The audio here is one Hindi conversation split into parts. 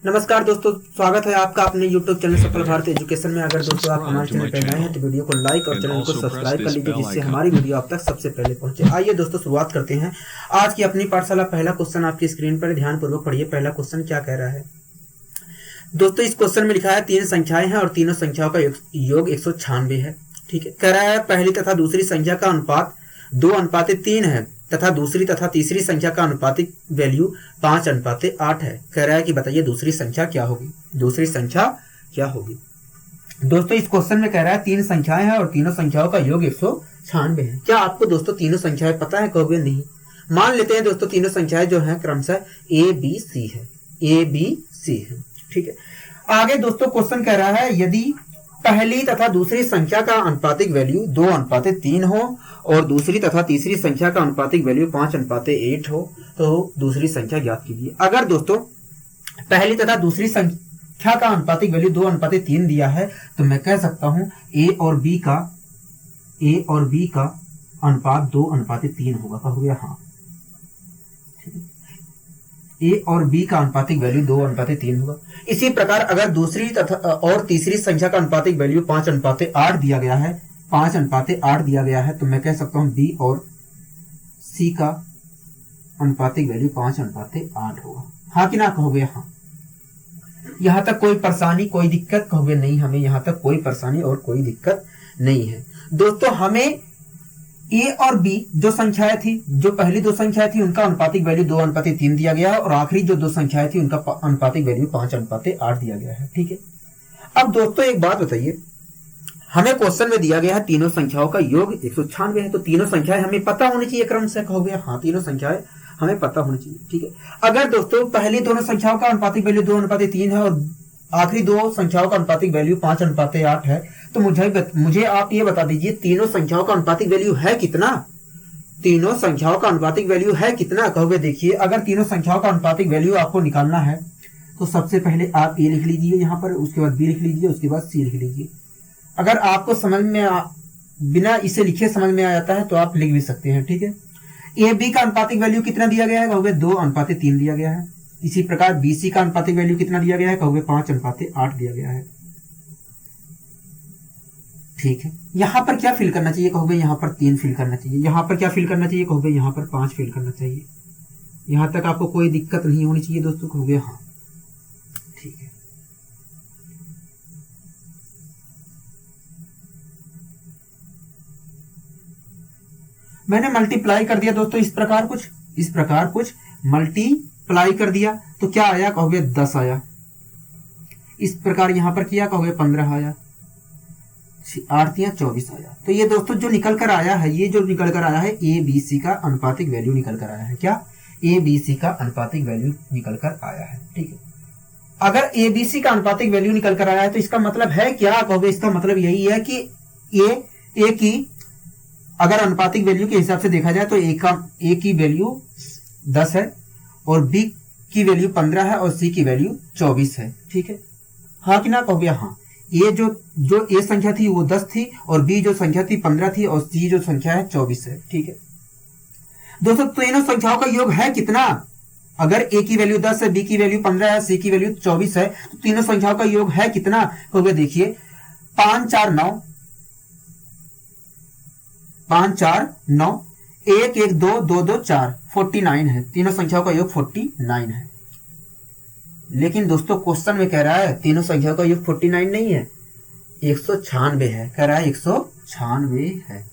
नमस्कार दोस्तों, स्वागत है आपका अपने YouTube चैनल सफल भारत एजुकेशन में। अगर दोस्तों आप हमारे चैनल पर नए हैं तो वीडियो को लाइक और चैनल को सब्सक्राइब कर लीजिए, जिससे हमारी वीडियो आप तक सबसे पहले पहुंचे। आइए दोस्तों शुरुआत करते हैं आज की अपनी पाठशाला। पहला क्वेश्चन आपकी स्क्रीन पर ध्यानपूर्वक पढ़िए। पहला क्वेश्चन क्या कह रहा है दोस्तों? इस क्वेश्चन में लिखा है तीन संख्याएं हैं और तीनों संख्याओं का योग 196 है। ठीक है, कह रहा है पहली तथा दूसरी संख्या का अनुपात 2:3 है तथा दूसरी तथा तीसरी संख्या का अनुपातिक वैल्यू 5:8 है। कह रहा है कि बताइए दूसरी संख्या क्या होगी। दूसरी संख्या क्या होगी दोस्तों? इस क्वेश्चन में कह रहा है तीन संख्याएं हैं और तीनों संख्याओं का योग 196 है। क्या आपको दोस्तों तीनों संख्याएं पता है? कहोगे नहीं। मान लेते हैं दोस्तों तीनों संख्याएं जो है क्रमशः ABC है, ABC है। ठीक है, आगे दोस्तों क्वेश्चन कह रहा है यदि पहली तथा दूसरी संख्या का अनुपातिक वैल्यू 2:3 हो और दूसरी तथा तीसरी संख्या का अनुपातिक वैल्यू 5:8 हो तो दूसरी संख्या ज्ञात कीजिए। अगर दोस्तों पहली तथा दूसरी संख्या का अनुपातिक वैल्यू 2:3 दिया है तो मैं कह सकता हूं A और B का अनुपात 2:3 होगा। कहोगे हाँ। A और B का अनुपातिक वैल्यू 2:3 होगा। इसी प्रकार अगर दूसरी तथा और तीसरी संख्या का अनुपातिक वैल्यू 5:8 दिया गया है, 5:8 दिया गया है तो मैं कह सकता हूं B और C का अनुपातिक वैल्यू 5:8 होगा। हाँ कि ना? कहोगे हाँ। यहां तक कोई परेशानी, कोई दिक्कत? कहोगे नहीं, हमें यहां तक कोई परेशानी और कोई दिक्कत नहीं है। दोस्तों हमें A और B जो संख्याएं थी, जो पहली दो संख्याएं थी उनका अनुपातिक वैल्यू 2:3 दिया गया है और आखिरी जो दो संख्याएं थी उनका अनुपातिक वैल्यू 5:8 दिया गया है। ठीक है, अब दोस्तों एक बात बताइए, हमें क्वेश्चन में दिया गया है तीनों संख्याओं का योग 196 है, तो तीनों संख्याएं हमें पता होनी चाहिए क्रम से। कहोगे हाँ, तीनों संख्याएं हमें पता होनी चाहिए। ठीक है, अगर दोस्तों पहली दोनों संख्याओं का अनुपातिक वैल्यू 2:3 है और आखिरी दो संख्याओं का अनुपातिक वैल्यू 5:8 है तो मुझे आप ये बता दीजिए तीनों संख्याओं का अनुपातिक वैल्यू है कितना? तीनों संख्याओं का अनुपातिक वैल्यू है कितना? कहोगे देखिए, अगर तीनों संख्याओं का अनुपातिक वैल्यू आपको निकालना है तो सबसे पहले आप A लिख लीजिए यहाँ पर, उसके बाद B लिख लीजिए, उसके बाद C लिख लीजिए। अगर आपको समझ में बिना इसे लिखे समझ में आ जाता है तो आप लिख भी सकते हैं। ठीक है, AB का अनुपातिक वैल्यू कितना दिया गया है? कहोगे 2:3 दिया गया है। इसी प्रकार BC का अनुपातिक वैल्यू कितना दिया गया है? कहोगे 5:8 दिया गया है। ठीक है, यहां पर क्या फिल करना चाहिए? कहोगे यहां पर 3 फिल करना चाहिए। यहां पर क्या फिल करना चाहिए? कहोगे यहां पर 5 फिल करना चाहिए। यहां तक आपको कोई दिक्कत नहीं होनी चाहिए दोस्तों। कहोगे हाँ। ठीक है, मैंने मल्टीप्लाई कर दिया दोस्तों, इस प्रकार कुछ मल्टीप्लाई कर दिया तो क्या आया? कहोगे 10 आया। इस प्रकार यहां पर किया, कहोगे 15 आया। 8 या 24 आया। तो ये दोस्तों जो निकल कर आया है, ये जो निकल कर आया है ABC का अनुपातिक वैल्यू निकल कर आया है। क्या? ABC का अनुपातिक वैल्यू निकल कर आया है। ठीक है, अगर ABC का अनुपातिक वैल्यू निकल कर आया है तो इसका मतलब है क्या? कहोगे इसका मतलब यही है कि A की अगर अनुपातिक वैल्यू के हिसाब से देखा जाए तो A की वैल्यू 10 है और B की वैल्यू 15 है और C की वैल्यू 24 है। ठीक है, हाँ कि ना? कहोगे हाँ। ये जो A संख्या थी वो 10 थी और B जो संख्या थी 15 थी और C जो संख्या है 24 है। ठीक है दोस्तों, तीनों संख्याओं का योग है कितना? अगर A की वैल्यू 10 है, B की वैल्यू 15 है, C की वैल्यू 24 है तो तीनों संख्याओं का योग है कितना? कहोगे देखिए 5 4 9 5 4 9 1 1 2 2 2 4 49 है। तीनों संख्याओं का योग 49 है। लेकिन दोस्तों क्वेश्चन में कह रहा है तीनों संख्याओं का योग 49 नहीं है, 196 है। कह रहा है 196 है।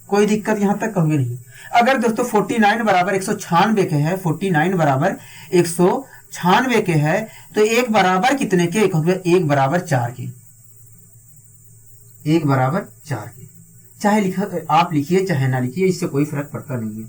कोई दिक्कत यहां तक? कहोगे नहीं। अगर दोस्तों 49 बराबर 196 के है, 49 बराबर 196 के है तो 1 बराबर कितने के? कहोगे 1 बराबर 4 के। 1 बराबर 4 के। चाहे आप लिखिए चाहे ना लिखिए, इससे कोई फर्क पड़ता नहीं है।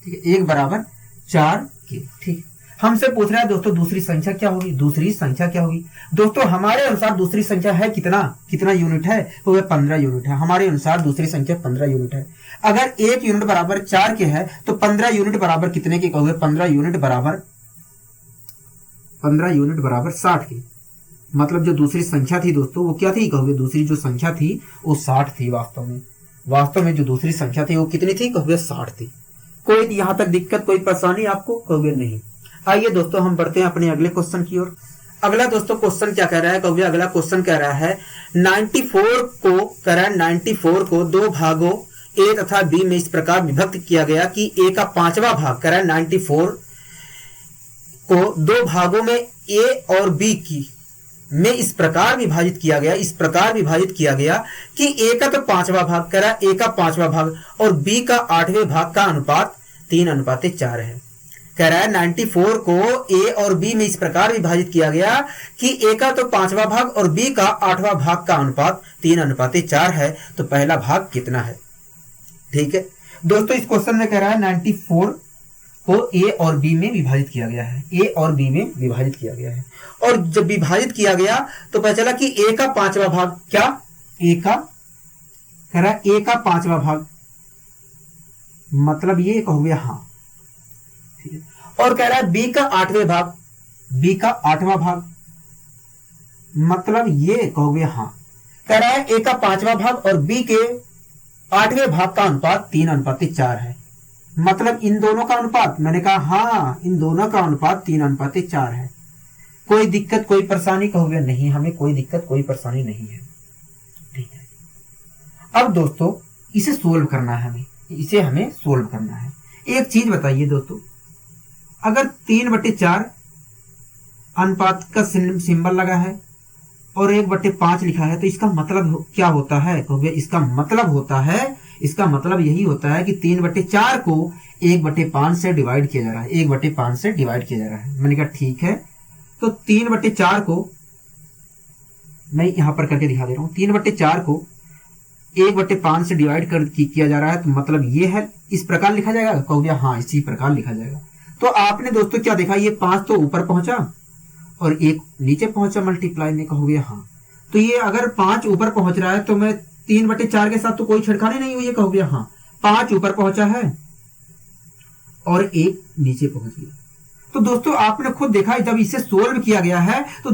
ठीक है, 1 बराबर 4 के। ठीक, हमसे पूछ रहा है दोस्तों दूसरी संख्या क्या होगी? दूसरी संख्या क्या होगी दोस्तों? हमारे अनुसार दूसरी संख्या है कितना यूनिट है? तो वह 15 यूनिट है। हमारे अनुसार दूसरी संख्या 15 यूनिट है। अगर 1 यूनिट बराबर 4 के है तो 15 यूनिट बराबर कितने के? कहोगे 15 यूनिट बराबर 60 के। मतलब जो दूसरी संख्या थी दोस्तों वो क्या थी? कहोगे दूसरी जो संख्या थी वो 60 थी। वास्तव में जो दूसरी संख्या थी वो कितनी थी? कहोगे 60 थी। कोई यहाँ तक दिक्कत, कोई परेशानी आपको? कहोगे नहीं। आइए दोस्तों हम बढ़ते हैं अपने अगले क्वेश्चन की ओर। अगला दोस्तों क्वेश्चन क्या कह रहा है? कहोगे अगला क्वेश्चन कह रहा है 94 को दो भागों ए तथा बी में इस प्रकार विभक्त किया गया कि ए का पांचवा भाग, कह रहा है 94 को दो भागों में ए और बी की में इस प्रकार विभाजित किया गया कि ए का तो पांचवा भाग, कह रहा है ए का पांचवा भाग और बी का आठवें भाग का अनुपात 3:4 है। कह रहा है 94 को ए और बी में इस प्रकार विभाजित किया गया कि ए का तो पांचवा भाग और बी का आठवां भाग का अनुपात 3:4 है। तो पहला भाग कितना है? ठीक है दोस्तों, इस क्वेश्चन में कह रहा है 94 को ए और बी में विभाजित किया गया है, ए और बी में विभाजित किया गया है। और जब विभाजित किया गया तो पता चला कि ए का पांचवा भाग, क्या ए का, कह रहा है ए का पांचवा भाग, मतलब ये कहोगे हाँ। और कह रहा है बी का आठवें भाग, बी का आठवां भाग, मतलब ये कहोगे हाँ। कह रहा है ए का पांचवा भाग और बी के आठवें भाग का अनुपात 3:4 है, मतलब इन दोनों का अनुपात, मैंने कहा हाँ इन दोनों का अनुपात 3:4 है। कोई दिक्कत, कोई परेशानी? कहोगे नहीं, हमें कोई दिक्कत, कोई परेशानी नहीं है। ठीक है, अब दोस्तों इसे सोल्व करना है, इसे हमें सोल्व करना है। एक चीज बताइए दोस्तों, अगर 3/4 अनुपात का सिंबल लगा है और 1/5 लिखा है तो इसका मतलब क्या होता है? कहोगे इसका मतलब यही होता है कि 3/4 को 1/5 से डिवाइड किया जा रहा है, 1/5 से डिवाइड किया जा रहा है। मैंने कहा ठीक है, तो 3/4 को मैं यहां पर करके दिखा दे रहा हूं। 3/4 को 1/5 से डिवाइड किया जा रहा है, तो मतलब ये है, इस प्रकार लिखा जाएगा? कहोगे हाँ इसी प्रकार लिखा जाएगा। तो आपने दोस्तों क्या देखा, ये 5 तो ऊपर पहुंचा और 1 नीचे पहुंचा मल्टीप्लाई में, कहोगे हाँ। तो ये अगर 5 ऊपर पहुंच रहा है तो मैं 3/4 के साथ तो कोई छेड़खानी नहीं हुई है, कहोगे हाँ। 5 ऊपर पहुंचा है और 1 नीचे पहुंच गया। तो दोस्तों आपने खुद देखा, जब इसे सोल्व किया गया है तो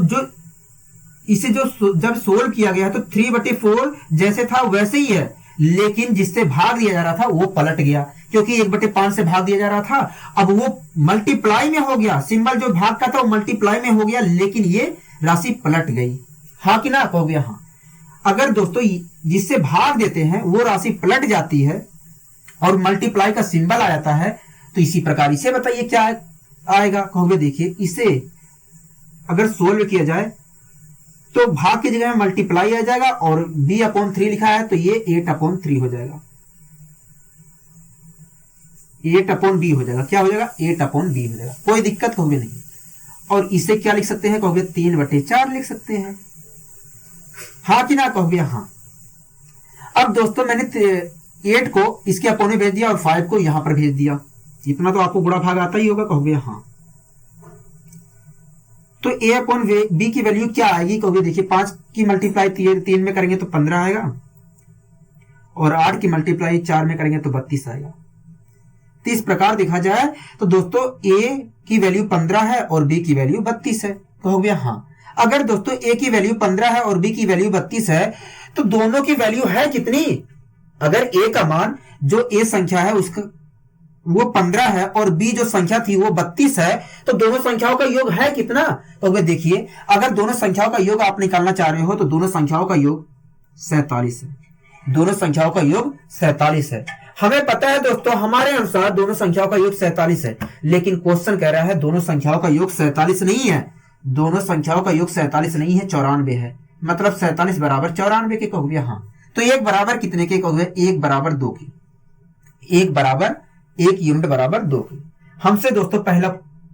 जब सोल्व किया गया है तो 3/4 जैसे था वैसे ही है, लेकिन जिससे भाग दिया जा रहा था वो पलट गया, क्योंकि 1/5 से भाग दिया जा रहा था, अब वो मल्टीप्लाई में हो गया। सिंबल जो भाग का था वो मल्टीप्लाई में हो गया, लेकिन ये राशि पलट गई। हाँ कि ना? कहोगे हाँ। अगर दोस्तों जिससे भाग देते हैं वो राशि पलट जाती है और मल्टीप्लाई का सिंबल आ जाता है, तो इसी प्रकार इसे बताइए क्या आएगा? कहोगे देखिए, इसे अगर सोल्व किया जाए तो भाग की जगह में मल्टीप्लाई आ जाएगा और b/3 लिखा है तो ये 8/3 हो जाएगा, 8/b हो जाएगा। क्या हो जाएगा? 8/b हो जाएगा। कोई दिक्कत? कहोगे नहीं। और इसे क्या लिख सकते हैं? कहोगे 3/4 लिख सकते हैं। हाँ कि ना? कहोगे हाँ। अब दोस्तों मैंने 8 को इसके अपोन में भेज दिया और 5 को यहां पर भेज दिया, इतना तो आपको गुणा भाग आता ही होगा। कहोगे हाँ। तो a/b की वैल्यू क्या आएगी? कहोगे देखिए 5 की मल्टीप्लाई 3 में करेंगे तो 15 आएगा और 8 की मल्टीप्लाई 4 में करेंगे तो 32 आएगा। तो इस प्रकार देखा जाए तो दोस्तों a की वैल्यू 15 है और b की वैल्यू 32 है। कहोगे हाँ। अगर दोस्तों a की वैल्यू 15 है और b की वैल्यू 32 है तो दोनों की वैल्यू है कितनी? अगर a का मान जो a संख्या है उसका वो 15 है और b जो संख्या थी वो 32 है, तो दोनों संख्याओं का योग है कितना? तो देखिए, अगर दोनों संख्याओं का योग आप निकालना चाह रहे हो तो दोनों संख्याओं का योग 47 है, दोनों संख्याओं का योग 47 है। हमें पता है दोस्तों हमारे अनुसार दोनों संख्याओं का योग 47 है, लेकिन क्वेश्चन कह रहा है दोनों संख्याओं का योग 47 नहीं है, दोनों संख्याओं का योग 47 नहीं है, 94 है। मतलब 47 बराबर 94 के कहोगे हाँ। तो 1 बराबर कितने के कहोगे? 1 बराबर 2 की, 1 बराबर 1 यूनिट बराबर 2 की। हमसे दोस्तों पहला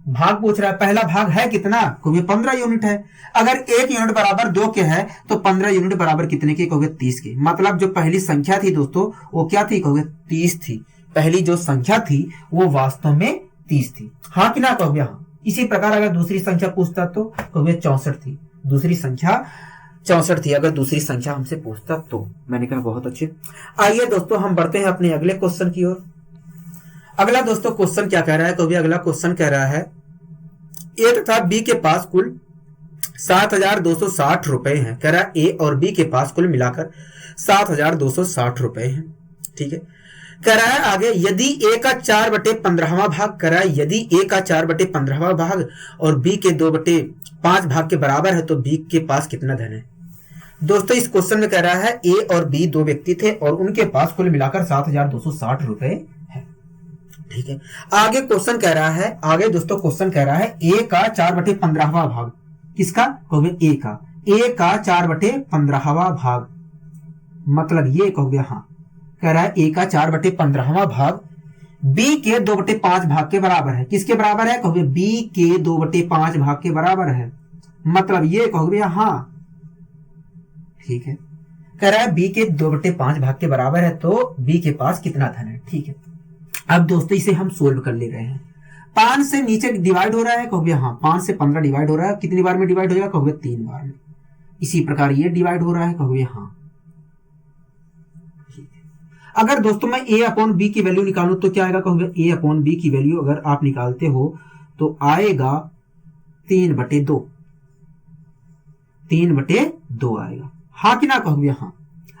भाग पूछ रहा है, पहला भाग है कितना? कहोगे 15 यूनिट है। अगर 1 यूनिट बराबर 2 के है तो 15 यूनिट बराबर कितने के? कहोगे 30 के। मतलब जो पहली संख्या थी दोस्तों वो क्या थी? कहोगे 30 थी। पहली जो संख्या थी वो वास्तव में 30 थी। हाँ कि ना? कहोगे हाँ। इसी प्रकार अगर दूसरी संख्या पूछता तो कहोगे 64 थी, दूसरी संख्या 64 थी अगर दूसरी संख्या हमसे पूछता तो। मैंने कहा बहुत अच्छे। आइए दोस्तों हम बढ़ते हैं अपने अगले क्वेश्चन की ओर। अगला दोस्तों क्वेश्चन क्या कह रहा है? कभी अगला क्वेश्चन कह रहा है ए तथा बी के पास कुल 7,260 रुपए हैं। कह रहा है ए और बी के पास कुल मिलाकर 7,260 रुपए हैं। ठीक है, कह रहा है आगे, यदि a का 4/15वां भाग, कह रहा है यदि a का 4/15वां भाग और b के 2/5 भाग के बराबर है तो b के पास कितना धन है। दोस्तों इस क्वेश्चन में कह रहा है a और b दो व्यक्ति थे और उनके पास कुल मिलाकर 7,260 रुपए है। ठीक है, आगे क्वेश्चन कह रहा है, आगे दोस्तों क्वेश्चन कह रहा है a का 4/15वां भाग, किसका, कहोगे a का 4/15वां भाग, मतलब ये कहोगे हाँ, कह रहा है a का 4/15वां भाग b के 2/5 भाग के बराबर है। किसके बराबर है, कहोगे b के 2/5 भाग के बराबर है, मतलब ये कहोगे हाँ। ठीक है, कह रहा है b के 2/5 भाग के बराबर है तो b के पास कितना धन है। ठीक है, अब दोस्तों इसे हम सोल्व कर ले रहे हैं। 5 से नीचे डिवाइड हो रहा है, कहोगे हाँ, 5 से 15 डिवाइड हो रहा है, कितनी बार में डिवाइड हो जाएगा, कहोगे 3 बार में। इसी प्रकार ये डिवाइड हो रहा है, कहोगे हाँ। अगर दोस्तों मैं a अपॉन b की वैल्यू निकालूं तो क्या आएगा, कहोगे a अपॉन b की वैल्यू अगर आप निकालते हो तो आएगा 3/2, 3/2 आएगा, हाँ कि ना, कहोगे हाँ।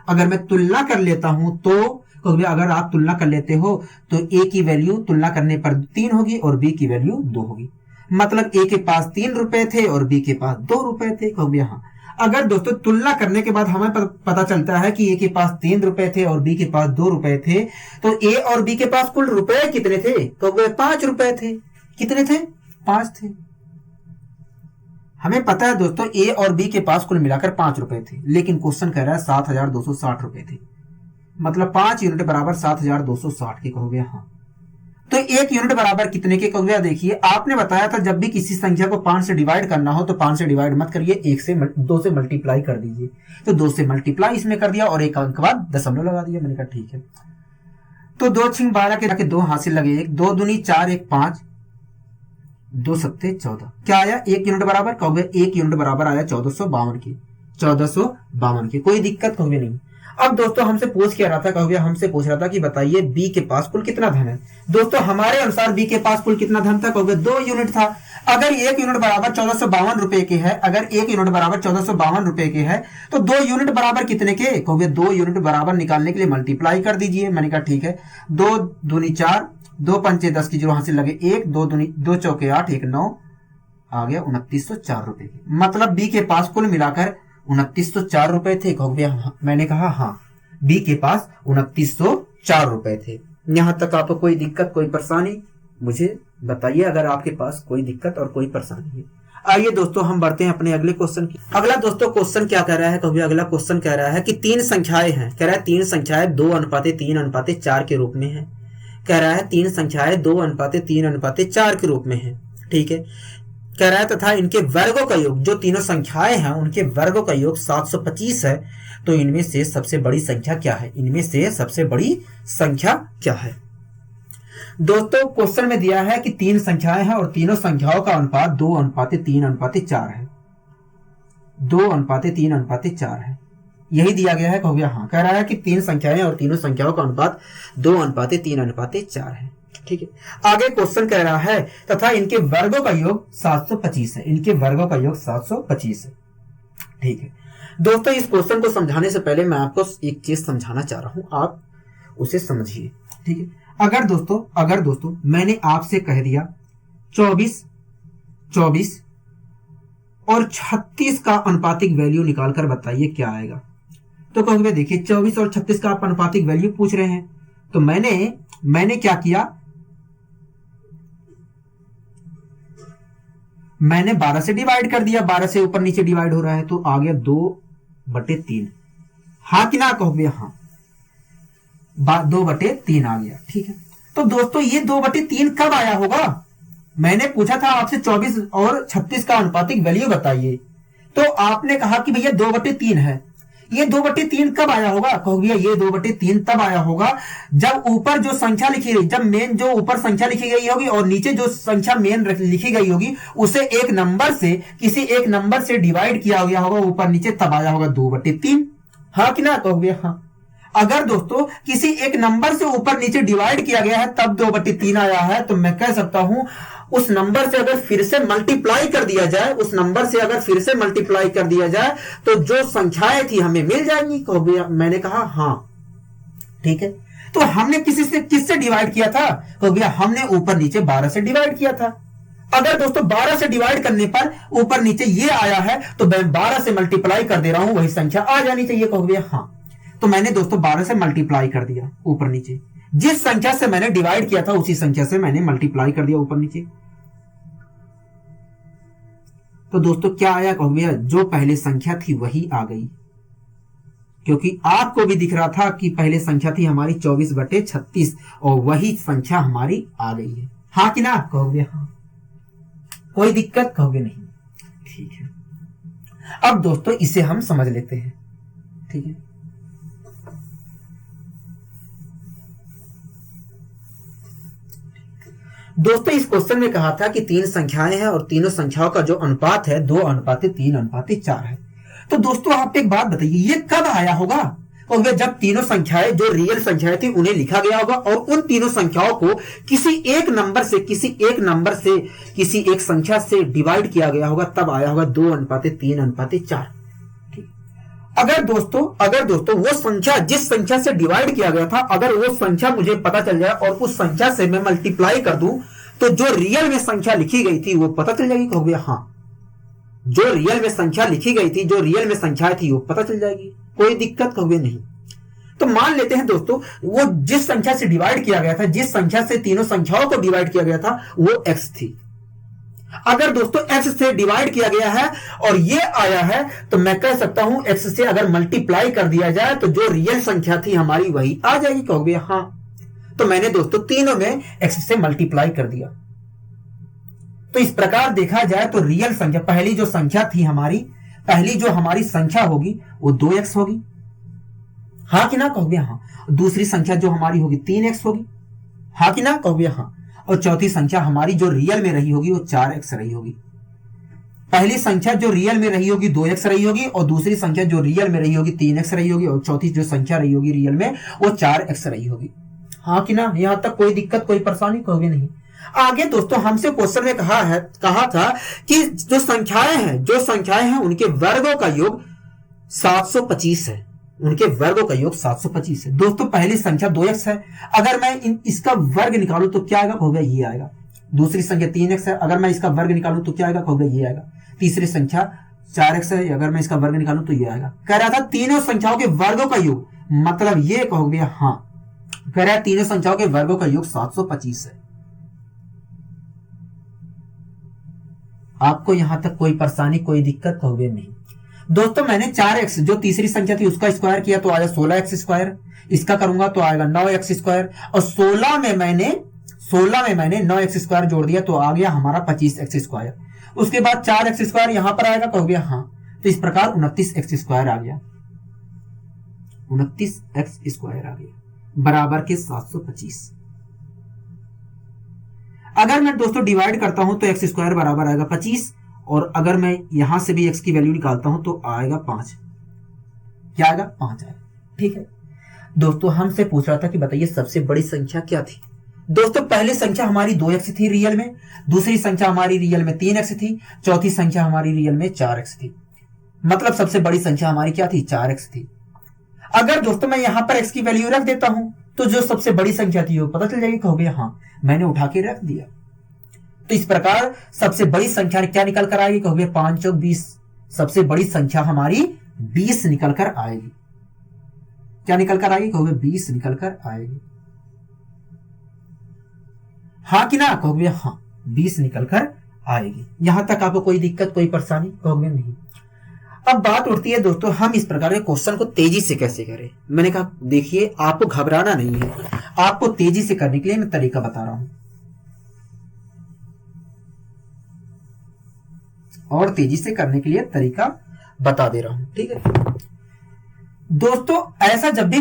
अगर मैं तुलना कर लेता हूं तो कहोगे, अगर आप तुलना कर लेते हो तो a की वैल्यू तुलना करने पर 3 होगी और b की वैल्यू 2 होगी, मतलब a के पास 3 रुपए थे और b के पास 2 रुपए थे, कहोगे हाँ। अगर दोस्तों तुलना करने के बाद हमें पता चलता है कि a के पास 3 रुपए थे और b के पास 2 रुपए थे, तो a और b के पास कुल रुपए कितने थे, कहोगे 5 रुपए थे। कितने थे, 5 थे। हमें पता है दोस्तों a और b के पास कुल मिलाकर 5 रुपए थे, लेकिन क्वेश्चन कह रहा है 7,260 रुपए थे, मतलब 5 यूनिट बराबर 7,260 के, कहोगे हाँ। तो 1 यूनिट बराबर कितने के, कहोगे देखिए आपने बताया था जब भी किसी संख्या को 5 से डिवाइड करना हो तो 5 से डिवाइड मत करिए, 2 से मल्टीप्लाई कर दीजिए। तो 2 से मल्टीप्लाई इसमें कर दिया और एक अंक के बाद दशमलव लगा दिया। मैंने कहा ठीक है, तो 2 6 12 के 2 हासिल लगे, 1 2 दूनी 4 1 5 2 7 14, क्या आया 1 यूनिट बराबर, कहोगे 1 यूनिट बराबर आया 1452 की, 1452 की। कोई दिक्कत कहोगे नहीं। अब दोस्तों हमसे पूछ क्या रहा था, कहोगे हमसे पूछ रहा था कि बताइए b के पास कुल कितना धन है। दोस्तों हमारे अनुसार b के पास कुल कितना धन था, कहोगे 2 यूनिट था। अगर 1 यूनिट बराबर 1452 रुपए के है, अगर 1 यूनिट बराबर 1452 रुपए के है तो 2 यूनिट बराबर कितने के, कहोगे 2 यूनिट बराबर निकालने के लिए मल्टीप्लाई कर दीजिए। मैंने कहा ठीक है, 2 दूनी 4 2 पंचे 10 की 0 हासिल लगे 1 2 दूनी 2 चौके 8 1 9 आ गया 2904 रुपए के, मतलब b के पास कुल मिलाकर 2904 रुपए थे, कहोगे हाँ। मैंने कहा हाँ, b के पास 2904 रुपए थे। यहां तक आपको कोई दिक्कत कोई परेशानी मुझे बताइए, अगर आपके पास कोई दिक्कत और कोई परेशानी है। आइए दोस्तों हम बढ़ते हैं अपने अगले क्वेश्चन की। अगला दोस्तों क्वेश्चन क्या कह रहा है, कहोगे अगला क्वेश्चन कह रहा है कि 3 संख्याएं हैं, कह रहा है 3 संख्याएं 2:3:4 के रूप में है। कह रहा है 3 संख्याएं 2:3:4 के रूप में है। ठीक है, कह रहा है तथा इनके वर्गों का योग, जो तीनों संख्याएं हैं उनके वर्गों का योग 725 है, तो इनमें से सबसे बड़ी संख्या क्या है, इनमें से सबसे बड़ी संख्या क्या है। दोस्तों क्वेश्चन में दिया है कि 3 संख्याएं हैं और तीनों संख्याओं का अनुपात 2:3:4 है, 2:3:4 है, यही दिया गया है, कहोगे हाँ। कह रहा है कि 3 संख्याएं और तीनों संख्याओं का अनुपात 2:3:4 है। ठीक है, आगे क्वेश्चन कह रहा है तथा इनके वर्गों का योग 725 है, इनके वर्गों का योग 725 है। ठीक है दोस्तों, इस क्वेश्चन को समझाने से पहले मैं आपको एक चीज समझाना चाह रहा हूं, आप उसे समझिए। ठीक है, अगर दोस्तों मैंने आपसे कह दिया 24 और 36 का अनुपातिक वैल्यू निकालकर बताइए क्या आएगा, तो कहोगे देखिए 24 और 36 का आप अनुपातिक वैल्यू पूछ रहे हैं, तो मैंने क्या किया, मैंने 12 से डिवाइड कर दिया, 12 से ऊपर नीचे डिवाइड हो रहा है तो आ गया 2/3, हाँ कि ना, कहोगे हाँ, 2/3 आ गया। ठीक है, तो दोस्तों ये 2/3 कब आया होगा, मैंने पूछा था आपसे 24 और 36 का अनुपातिक वैल्यू बताइए, तो आपने कहा कि भैया 2/3 है। ये 2/3 कब आया होगा, कहोगे ये 2/3 तब आया होगा जब ऊपर जो संख्या लिखी गई, जब मेन जो ऊपर संख्या लिखी गई होगी और नीचे जो संख्या मेन लिखी गई होगी उसे एक नंबर से, किसी एक नंबर से डिवाइड किया गया होगा ऊपर नीचे, तब आया होगा 2/3, हाँ कि ना, कहोगे हाँ। अगर दोस्तों किसी एक नंबर से ऊपर नीचे डिवाइड किया गया है तब 2/3 आया है, तो मैं कह सकता हूं उस नंबर से अगर फिर से मल्टीप्लाई कर दिया जाए, उस नंबर से अगर फिर से मल्टीप्लाई कर दिया जाए तो जो संख्याएं थी हमें मिल जाएंगी, कहोगे मैंने कहा हाँ। ठीक है, तो हमने किससे डिवाइड किया था? तो भैया हमने ऊपर नीचे 12 से डिवाइड किया था। अगर दोस्तों 12 से डिवाइड करने पर ऊपर नीचे ये आया है तो मैं 12 से मल्टीप्लाई कर दे रहा हूं, वही संख्या आ जानी चाहिए। कहो भैया हाँ। तो मैंने दोस्तों 12 से मल्टीप्लाई कर दिया ऊपर नीचे, जिस संख्या से मैंने डिवाइड किया था उसी संख्या से मैंने मल्टीप्लाई कर दिया ऊपर नीचे। तो दोस्तों क्या आया? कहो भैया जो पहले संख्या थी वही आ गई, क्योंकि आपको भी दिख रहा था कि पहले संख्या थी हमारी 24/36 और वही संख्या हमारी आ गई है। हाँ कि ना? कहोगे हाँ। कोई दिक्कत? कहोगे नहीं। ठीक है, अब दोस्तों इसे हम समझ लेते हैं। ठीक है, दोस्तों इस क्वेश्चन में कहा था कि 3 संख्याएं हैं और तीनों संख्याओं का जो अनुपात है 2:3:4 है। तो दोस्तों आप एक बात बताइए, ये कब आया होगा? और जब तीनों संख्याएं जो रियल संख्याएं थी उन्हें लिखा गया होगा और उन तीनों संख्याओं को किसी एक नंबर से किसी एक संख्या से डिवाइड किया गया होगा, तब आया होगा 2:3:4। अगर दोस्तों वो संख्या जिस संख्या से डिवाइड किया गया था, अगर वो संख्या मुझे पता चल जाए और उस संख्या से मैं मल्टीप्लाई कर दूं तो जो रियल में संख्या लिखी गई थी वो पता चल जाएगी। कहोगे हाँ। जो रियल में संख्या लिखी गई थी, जो रियल में संख्या थी वो पता चल जाएगी। कोई दिक्कत? कहोगे नहीं। तो मान लेते हैं दोस्तों वो जिस संख्या से डिवाइड किया गया था, जिस संख्या से तीनों संख्याओं को डिवाइड किया गया था वो x थी। अगर दोस्तों x से डिवाइड किया गया है और ये आया है तो मैं कह सकता हूं x से अगर मल्टीप्लाई कर दिया जाए तो जो रियल संख्या थी हमारी वही आ जाएगी। कहोगे हाँ। तो मैंने दोस्तों तीनों में x से मल्टीप्लाई कर दिया। तो इस प्रकार देखा जाए तो रियल संख्या पहली जो हमारी संख्या होगी वो 2x होगी। हाँ कि ना? कहोगे हाँ। दूसरी संख्या जो हमारी होगी 3x होगी। हाँ कि ना? कहोगे हाँ। और चौथी संख्या हमारी जो रियल में रही होगी वो 4x रही होगी। पहली संख्या जो रियल में रही होगी 2x रही होगी और दूसरी संख्या जो रियल में रही होगी 3x रही होगी और चौथी जो संख्या रही होगी रियल में वो 4x रही होगी। हाँ कि ना? यहां तक कोई दिक्कत, कोई परेशानी? कहोगे नहीं। आगे दोस्तों हमसे क्वेश्चन में कहा था कि जो संख्याएं हैं उनके वर्गों का योग 725 है। उनके वर्गों का योग 725 है। दोस्तों पहली संख्या 2x है, अगर मैं इसका वर्ग निकालूं तो क्या आएगा? कहोगे ये आएगा। दूसरी संख्या 3x है, अगर मैं इसका वर्ग निकालूं तो क्या आएगा? कहोगे ये आएगा। तीसरी संख्या 4x है, अगर मैं इसका वर्ग निकालूं तो ये आएगा। कह रहा था तीनों संख्याओं के वर्गों का योग, मतलब ये कहोगे हाँ। कह रहा है तीनों संख्याओं के वर्गों का योग 725 है। आपको यहां तक कोई परेशानी, कोई दिक्कत? कहोगे नहीं। दोस्तों मैंने 4x जो तीसरी संख्या थी उसका स्क्वायर किया तो आया 16x²। इसका करूंगा तो आएगा 9x² और 16 में मैंने 9x² जोड़ दिया तो आ गया हमारा 25x²। उसके बाद 4x² यहां पर आएगा। कहोगे हाँ। तो इस प्रकार 29x² आ गया। 29x² आ गया बराबर के 725। अगर मैं दोस्तों डिवाइड करता हूं तो x² बराबर आएगा 25 और अगर मैं यहां से भी x की वैल्यू निकालता हूं तो आएगा 5। क्या आएगा? 5 आएगा। ठीक है दोस्तों, हमसे पूछ रहा था कि बताइए सबसे बड़ी संख्या क्या थी। दोस्तों पहली संख्या हमारी 2x थी रियल में, दूसरी संख्या हमारी रियल में 3x थी, चौथी संख्या हमारी रियल में 4x थी। मतलब सबसे बड़ी संख्या हमारी क्या थी? 4x थी। अगर दोस्तों मैं यहां पर x की वैल्यू रख देता हूं तो जो सबसे बड़ी संख्या थी वो पता चल जाएगी। कहोगे हाँ, मैंने उठा के रख दिया। तो इस प्रकार सबसे बड़ी संख्या क्या निकल कर आएगी? कहोगे 5 चौक 20। सबसे बड़ी संख्या हमारी 20 निकल कर आएगी। क्या निकल कर आएगी? कहोगे 20 निकल कर आएगी। हाँ कि ना? कहोगे हाँ, 20 निकल कर आएगी। यहां तक आपको कोई दिक्कत, कोई परेशानी? कहोगे नहीं। अब बात उठती है दोस्तों हम इस प्रकार के क्वेश्चन को तेजी से कैसे करें। मैंने कहा देखिए आपको घबराना नहीं है, आपको तेजी से करने के लिए मैं तरीका बता रहा हूं और तेजी से करने के लिए तरीका बता दे रहा हूं। ठीक है दोस्तों, ऐसा जब भी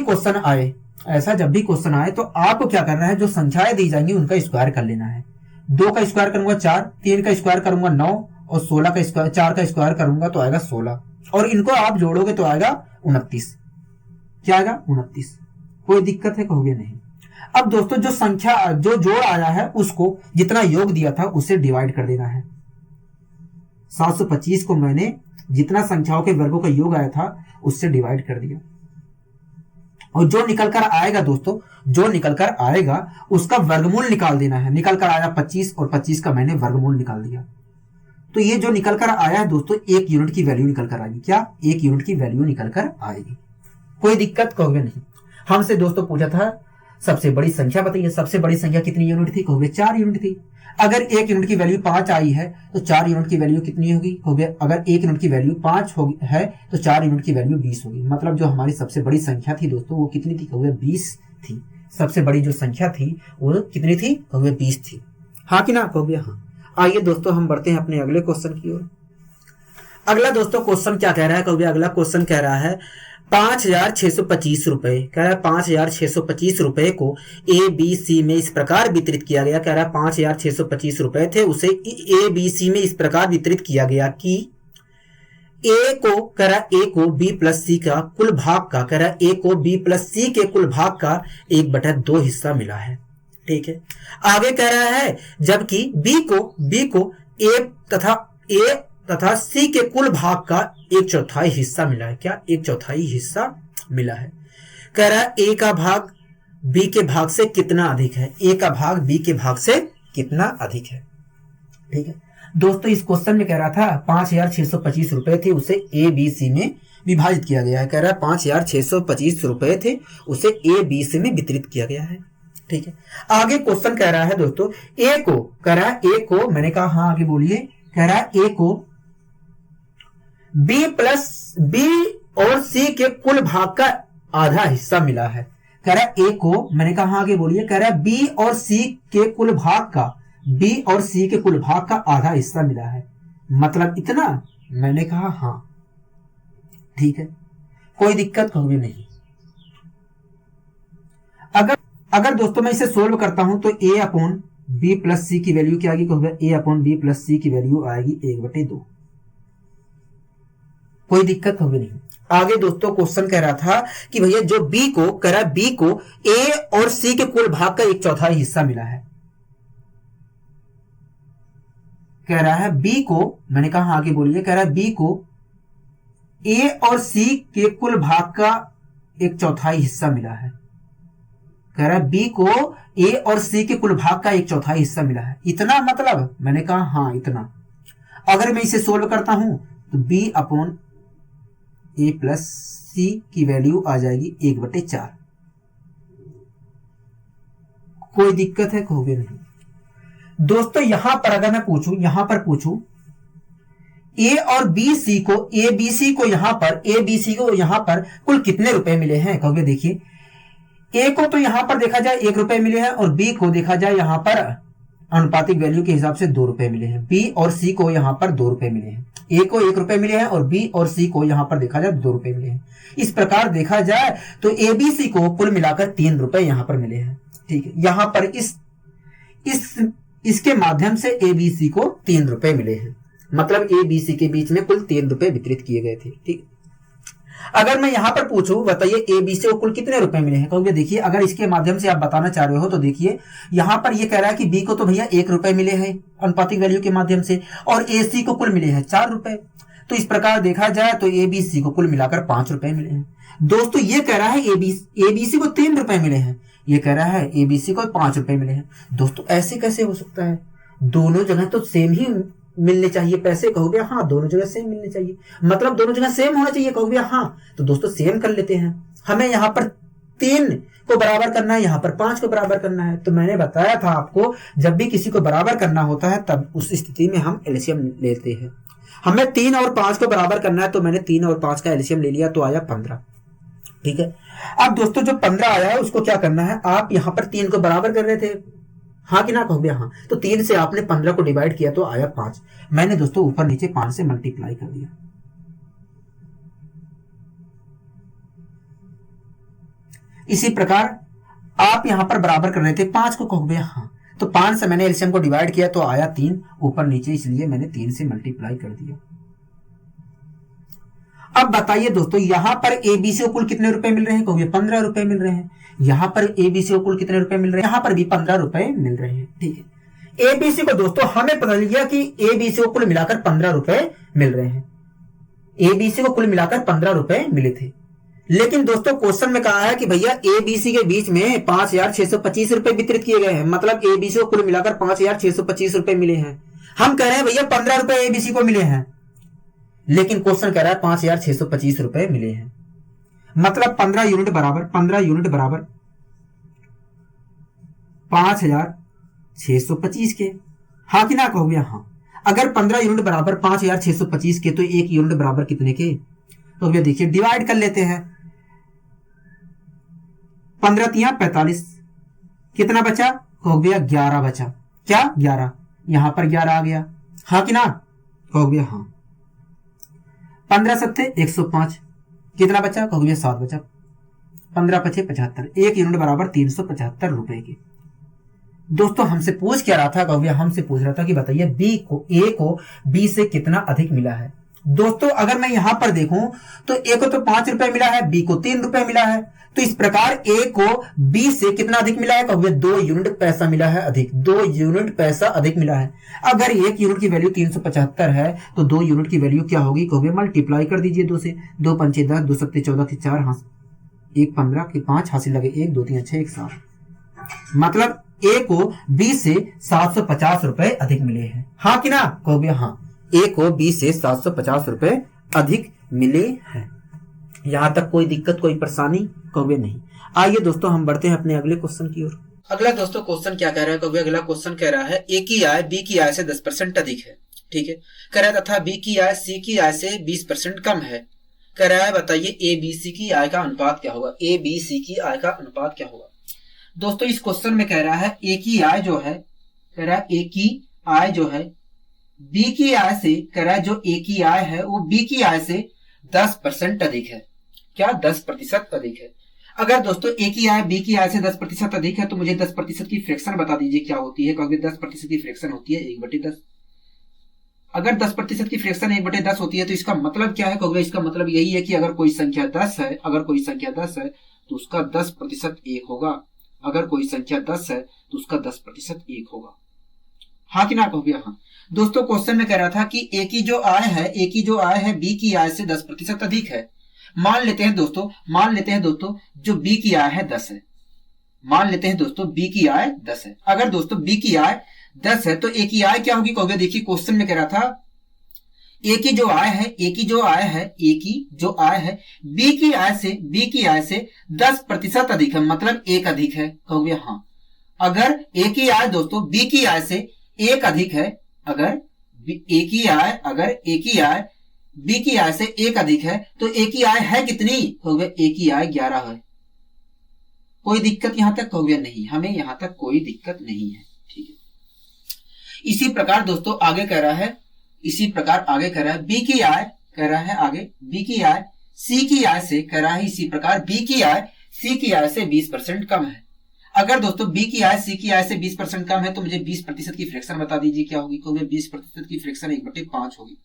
क्वेश्चन आए तो आपको क्या करना है, जो संख्याएं दी जाएंगी उनका स्क्वायर कर लेना है। 2 का स्क्वायर करूंगा 4, 3 का स्क्वायर करूंगा 9 और 16 का स्क्वायर 4 का स्क्वायर करूंगा तो आएगा 16 और इनको आप जोड़ोगे तो आएगा 29। क्या आएगा? 29। कोई दिक्कत है? कहोगे नहीं। अब दोस्तों जो जोड़ आया है उसको जितना योग दिया था उससे डिवाइड कर देना है। 725 को मैंने जितना संख्याओं के वर्गों का योग आया था उससे डिवाइड कर दिया और जो निकल कर आएगा दोस्तों, जो निकल कर आएगा उसका वर्गमूल निकाल देना है। निकल कर आया 25 और 25 का मैंने वर्गमूल निकाल दिया। तो ये जो निकल कर आया है दोस्तों, 1 यूनिट की वैल्यू निकल कर आएगी। क्या? 1 यूनिट की वैल्यू निकल कर आएगी। कोई दिक्कत कहोगे नहीं। हमसे दोस्तों पूछा था सबसे बड़ी संख्या बताइए। सबसे बड़ी संख्या कितनी यूनिट थी? कहोगे 4 यूनिट थी। अगर 1 यूनिट की वैल्यू 5 आई है तो 4 यूनिट की वैल्यू कितनी होगी? कहोगे अगर 1 यूनिट की वैल्यू 5 है तो 4 यूनिट की वैल्यू 20 होगी। मतलब जो हमारी सबसे बड़ी संख्या थी दोस्तों वो कितनी थी? कहोगे 20 थी। सबसे बड़ी जो संख्या थी वो कितनी थी? कहोगे 20 थी। हाँ कि ना? कहोगे हाँ। आइए दोस्तों हम बढ़ते हैं अपने अगले क्वेश्चन की ओर। अगला दोस्तों क्वेश्चन क्या कह रहा है? कहोगे अगला क्वेश्चन कह रहा है 5,625 रुपए। कह रहा है 5,625 रुपए को ए बी सी में इस प्रकार वितरित किया गया। कह रहा है 5,625 रुपए थे, उसे ए बी सी में इस प्रकार वितरित किया गया कि ए को, कह रहा ए को बी प्लस सी का कुल भाग का, कह रहा ए को बी प्लस सी के कुल भाग का 1/2 हिस्सा मिला है। ठीक है। आगे कह रहा है जबकि बी को ए तथा सी के कुल भाग का 1/4 हिस्सा मिला है। क्या? 1/4 हिस्सा मिला है। कह रहा है ए का भाग बी के भाग से कितना अधिक है? ए का भाग बी के भाग से कितना अधिक है? ठीक है दोस्तों, इस क्वेश्चन में कह रहा था 5,625 रुपए थे, उसे ए बी सी में विभाजित किया गया है। कह रहा है 5,625 रुपए थे, उसे ए बी सी में वितरित किया गया है। ठीक है। आगे क्वेश्चन कह रहा है दोस्तों ए को, कह रहा है ए को, मैंने कहा हाँ आगे बोलिए। कह रहा है ए को बी और सी के कुल भाग का आधा हिस्सा मिला है। कह रहा है ए को, मैंने कहा हाँ आगे बोलिए। कह रहा है बी और सी के कुल भाग का आधा हिस्सा मिला है। मतलब इतना? मैंने कहा हाँ। ठीक है। कोई दिक्कत कहोगे नहीं। अगर दोस्तों मैं इसे सोल्व करता हूं तो ए अपॉन बी प्लस सी की वैल्यू क्या आएगी? कहोगे ए अपॉन बी प्लस सी की वैल्यू आएगी 1/2। कोई दिक्कत होगी नहीं। आगे दोस्तों क्वेश्चन कह रहा था कि भैया जो बी को, कह रहा है बी को ए और सी के कुल भाग का 1/4 हिस्सा मिला है। कह रहा है बी को, मैंने कहा आगे बोलिए। कह रहा है बी को ए और सी के कुल भाग का 1/4 हिस्सा मिला है। कह रहा है बी को ए और सी के कुल भाग का 1/4 हिस्सा मिला है। इतना मतलब? मैंने कहा हाँ इतना। अगर मैं इसे सोल्व करता हूं तो बी अपॉन ए प्लस सी की वैल्यू आ जाएगी 1/4। कोई दिक्कत है? कहोगे नहीं। दोस्तों यहां पर अगर मैं पूछूं ए और बी सी को, ए बी सी को यहां पर कुल कितने रुपए मिले हैं? कहोगे देखिए ए को तो यहां पर देखा जाए 1 रुपए मिले हैं और बी को देखा जाए यहां पर अनुपातिक वैल्यू के हिसाब से 2 रुपए मिले हैं। बी और सी को यहां पर 2 रुपए मिले हैं। ए को 1 रुपए मिले हैं और बी और सी को यहां पर देखा जाए 2 रुपए मिले हैं। इस प्रकार देखा जाए तो ए बी सी को कुल मिलाकर 3 रुपए यहां पर मिले हैं। ठीक है। यहां पर इसके माध्यम से ए बी सी को 3 रुपए मिले हैं। मतलब ए बी सी के बीच में कुल 3 रुपए वितरित किए गए थे। ठीक। अगर मैं यहां पर पूछूं बताइए ए बी सी को कुल कितने रुपए मिले हैं? कहोगे देखिए अगर इसके माध्यम से आप बताना चाह रहे हो तो देखिए यहां पर ये कह रहा है कि बी को तो भैया 1 रुपए मिले हैं अनुपातिक वैल्यू के माध्यम से और ए सी को कुल मिले हैं 4 रुपए। तो इस प्रकार देखा जाए तो ए बी सी को कुल मिलाकर 5 रुपए मिले हैं। दोस्तों ये कह रहा है ए बी सी को 3 रुपए मिले हैं, ये कह रहा है ए बी सी को 5 रुपए मिले हैं। दोस्तों ऐसे कैसे हो सकता है? दोनों जगह तो सेम ही मिलने चाहिए पैसे। कहोगे हाँ दोनों जगह सेम मिलने चाहिए, मतलब दोनों जगह सेम होना चाहिए। कहोगे हाँ, तो दोस्तों सेम कर लेते हैं। हमें यहाँ पर 3 को बराबर करना है, यहाँ पर 5 को बराबर करना है। तो मैंने बताया था आपको जब भी किसी को बराबर करना होता है तब उस स्थिति में हम एलसीएम लेते हैं। हमें 3 और 5 को बराबर करना है तो मैंने 3 और 5 का एलसीएम ले लिया तो आया 15। ठीक है। अब दोस्तों जो 15 आया है उसको क्या करना है? आप यहाँ पर 3 को बराबर कर रहे थे, हाँ कि ना? कहोगे हाँ। तो 3 से आपने 15 को डिवाइड किया तो आया 5। मैंने दोस्तों ऊपर नीचे 5 से मल्टीप्लाई कर दिया। इसी प्रकार आप यहां पर बराबर कर रहे थे 5 को, कहोगे हाँ। तो 5 से मैंने एलसीएम को डिवाइड किया तो आया 3 ऊपर नीचे, इसलिए मैंने 3 से मल्टीप्लाई कर दिया। अब बताइए दोस्तों यहां पर एबीसी को कुल कितने रुपए मिल रहे हैं? कहोगे 15 रुपए मिल रहे हैं। यहां पर एबीसी को कुल कितने रुपए मिल रहे हैं? यहां पर भी 15 रुपए मिल रहे हैं। ठीक है। एबीसी को दोस्तों हमें पता चल गया कि एबीसी को कुल मिलाकर 15 रुपए मिल रहे हैं। एबीसी को कुल मिलाकर 15 रुपए मिले थे, लेकिन दोस्तों क्वेश्चन में कहा है कि भैया एबीसी के बीच में 5,625 रुपए वितरित किए गए हैं, मतलब एबीसी को कुल मिलाकर 5,625 रुपए मिले हैं। हम कह रहे हैं भैया 15 रुपए एबीसी को मिले हैं, लेकिन क्वेश्चन कह रहा है 5,625 रुपए मिले हैं, मतलब 15 यूनिट बराबर 5,625 के। हाँ कि ना कहोगे? हाँ। अगर 15 यूनिट बराबर 5,625 के तो 1 यूनिट बराबर कितने के? तो भैया देखिए डिवाइड कर लेते हैं, 15 तिया 45, कितना बचा? हो गया 11 बचा। क्या? 11, यहां पर 11 आ गया। हाँ कि ना? हो गया हाँ। 15 सत्ते 105, कितना बचा? हो गया 7 बचा। 15 पचे 75, 1 यूनिट बराबर 375 रुपए के। दोस्तों हमसे पूछ क्या रहा था? कहोगे हमसे पूछ रहा था कि बताइए ए को बी से कितना अधिक मिला है। दोस्तों अगर मैं यहां पर देखूं तो ए को तो 5 रुपए मिला है, बी को 3 रुपए मिला है, तो इस प्रकार ए को बी से कितना अधिक मिला है? कहोगे 2 यूनिट पैसा मिला है अधिक, 2 यूनिट पैसा अधिक मिला है। अगर 1 यूनिट की वैल्यू 375 है तो 2 यूनिट की वैल्यू क्या होगी? कहोगे मल्टीप्लाई कर दीजिए 2 से, 2 पंचे 10, 2 सत्ते 14 के 4, हाँ 1 15 के 5 हासिल लगे 1 2 3 6 1 7, मतलब ए को बी से 750 रुपए अधिक मिले हैं। हाँ कि ना? कहोगे हाँ, ए को बी से 750 रुपए अधिक मिले हैं। यहां तक कोई दिक्कत, कोई परेशानी? कहोगे नहीं। आइए दोस्तों हम बढ़ते हैं अपने अगले क्वेश्चन की ओर। अगला दोस्तों क्वेश्चन क्या कह रहा है? कहोगे अगला क्वेश्चन कह रहा है ए की आय बी की आय से 10% अधिक है, ठीक है, कह रहा है तथा बी की आय सी की आय से 20% कम है। कह रहा है बताइए ए बी सी की आय का अनुपात क्या होगा? ए बी सी की आय का अनुपात क्या होगा? दोस्तों इस क्वेश्चन में कह रहा है ए की आय जो है, कह रहा है ए की आय जो है बी की आय से, कह रहा है जो ए की आय है वो बी की आय से 10% अधिक है। क्या? 10% अधिक है। अगर दोस्तों ए की आय बी की आय से 10% अधिक है तो मुझे 10% की फ्रैक्शन बता दीजिए क्या होती है? क्योंकि 10% की फ्रैक्शन होती है 1/10। अगर 10% की फ्रैक्शन 1/10 होती है तो इसका मतलब क्या है? क्योंकि इसका मतलब यही है कि अगर कोई संख्या 10 है, अगर कोई संख्या 10 है तो उसका 10% 1 होगा। अगर कोई संख्या 10 है तो उसका 10% 1 होगा। हाँ कि ना? कहोगे हाँ। दोस्तों क्वेश्चन में कह रहा था कि ए की जो आय है, ए की जो आय है बी की आय से 10% अधिक है। मान लेते हैं दोस्तों जो बी की आय है 10 है। मान लेते हैं दोस्तों बी की आय 10 है। अगर दोस्तों बी की आय 10 है तो ए की आय क्या होगी? कहोगे देखिए क्वेश्चन में कह रहा था ए की जो आय है बी की आय से 10% अधिक है, मतलब 1 अधिक है। कहोगे हाँ। अगर ए की आय दोस्तों बी की आय से 1 अधिक है, अगर ए की आय बी की आय से 1 अधिक है तो ए की आय है कितनी? कहोगे ए की आय 11 है। कोई दिक्कत यहां तक? कहोगे नहीं, हमें यहां तक कोई दिक्कत नहीं है, ठीक है। इसी प्रकार दोस्तों आगे कह रहा है बी की आय, कह रहा है आगे बी की आय सी की आय से, कह रहा है इसी प्रकार बी की आय सी की आय से 20% कम है। अगर दोस्तों बी की आय सी की आय से 20% कम है तो मुझे 20% की फ्रैक्शन बता दीजिए क्या होगी? कहोगे 20% की फ्रैक्शन 1/5 होगी।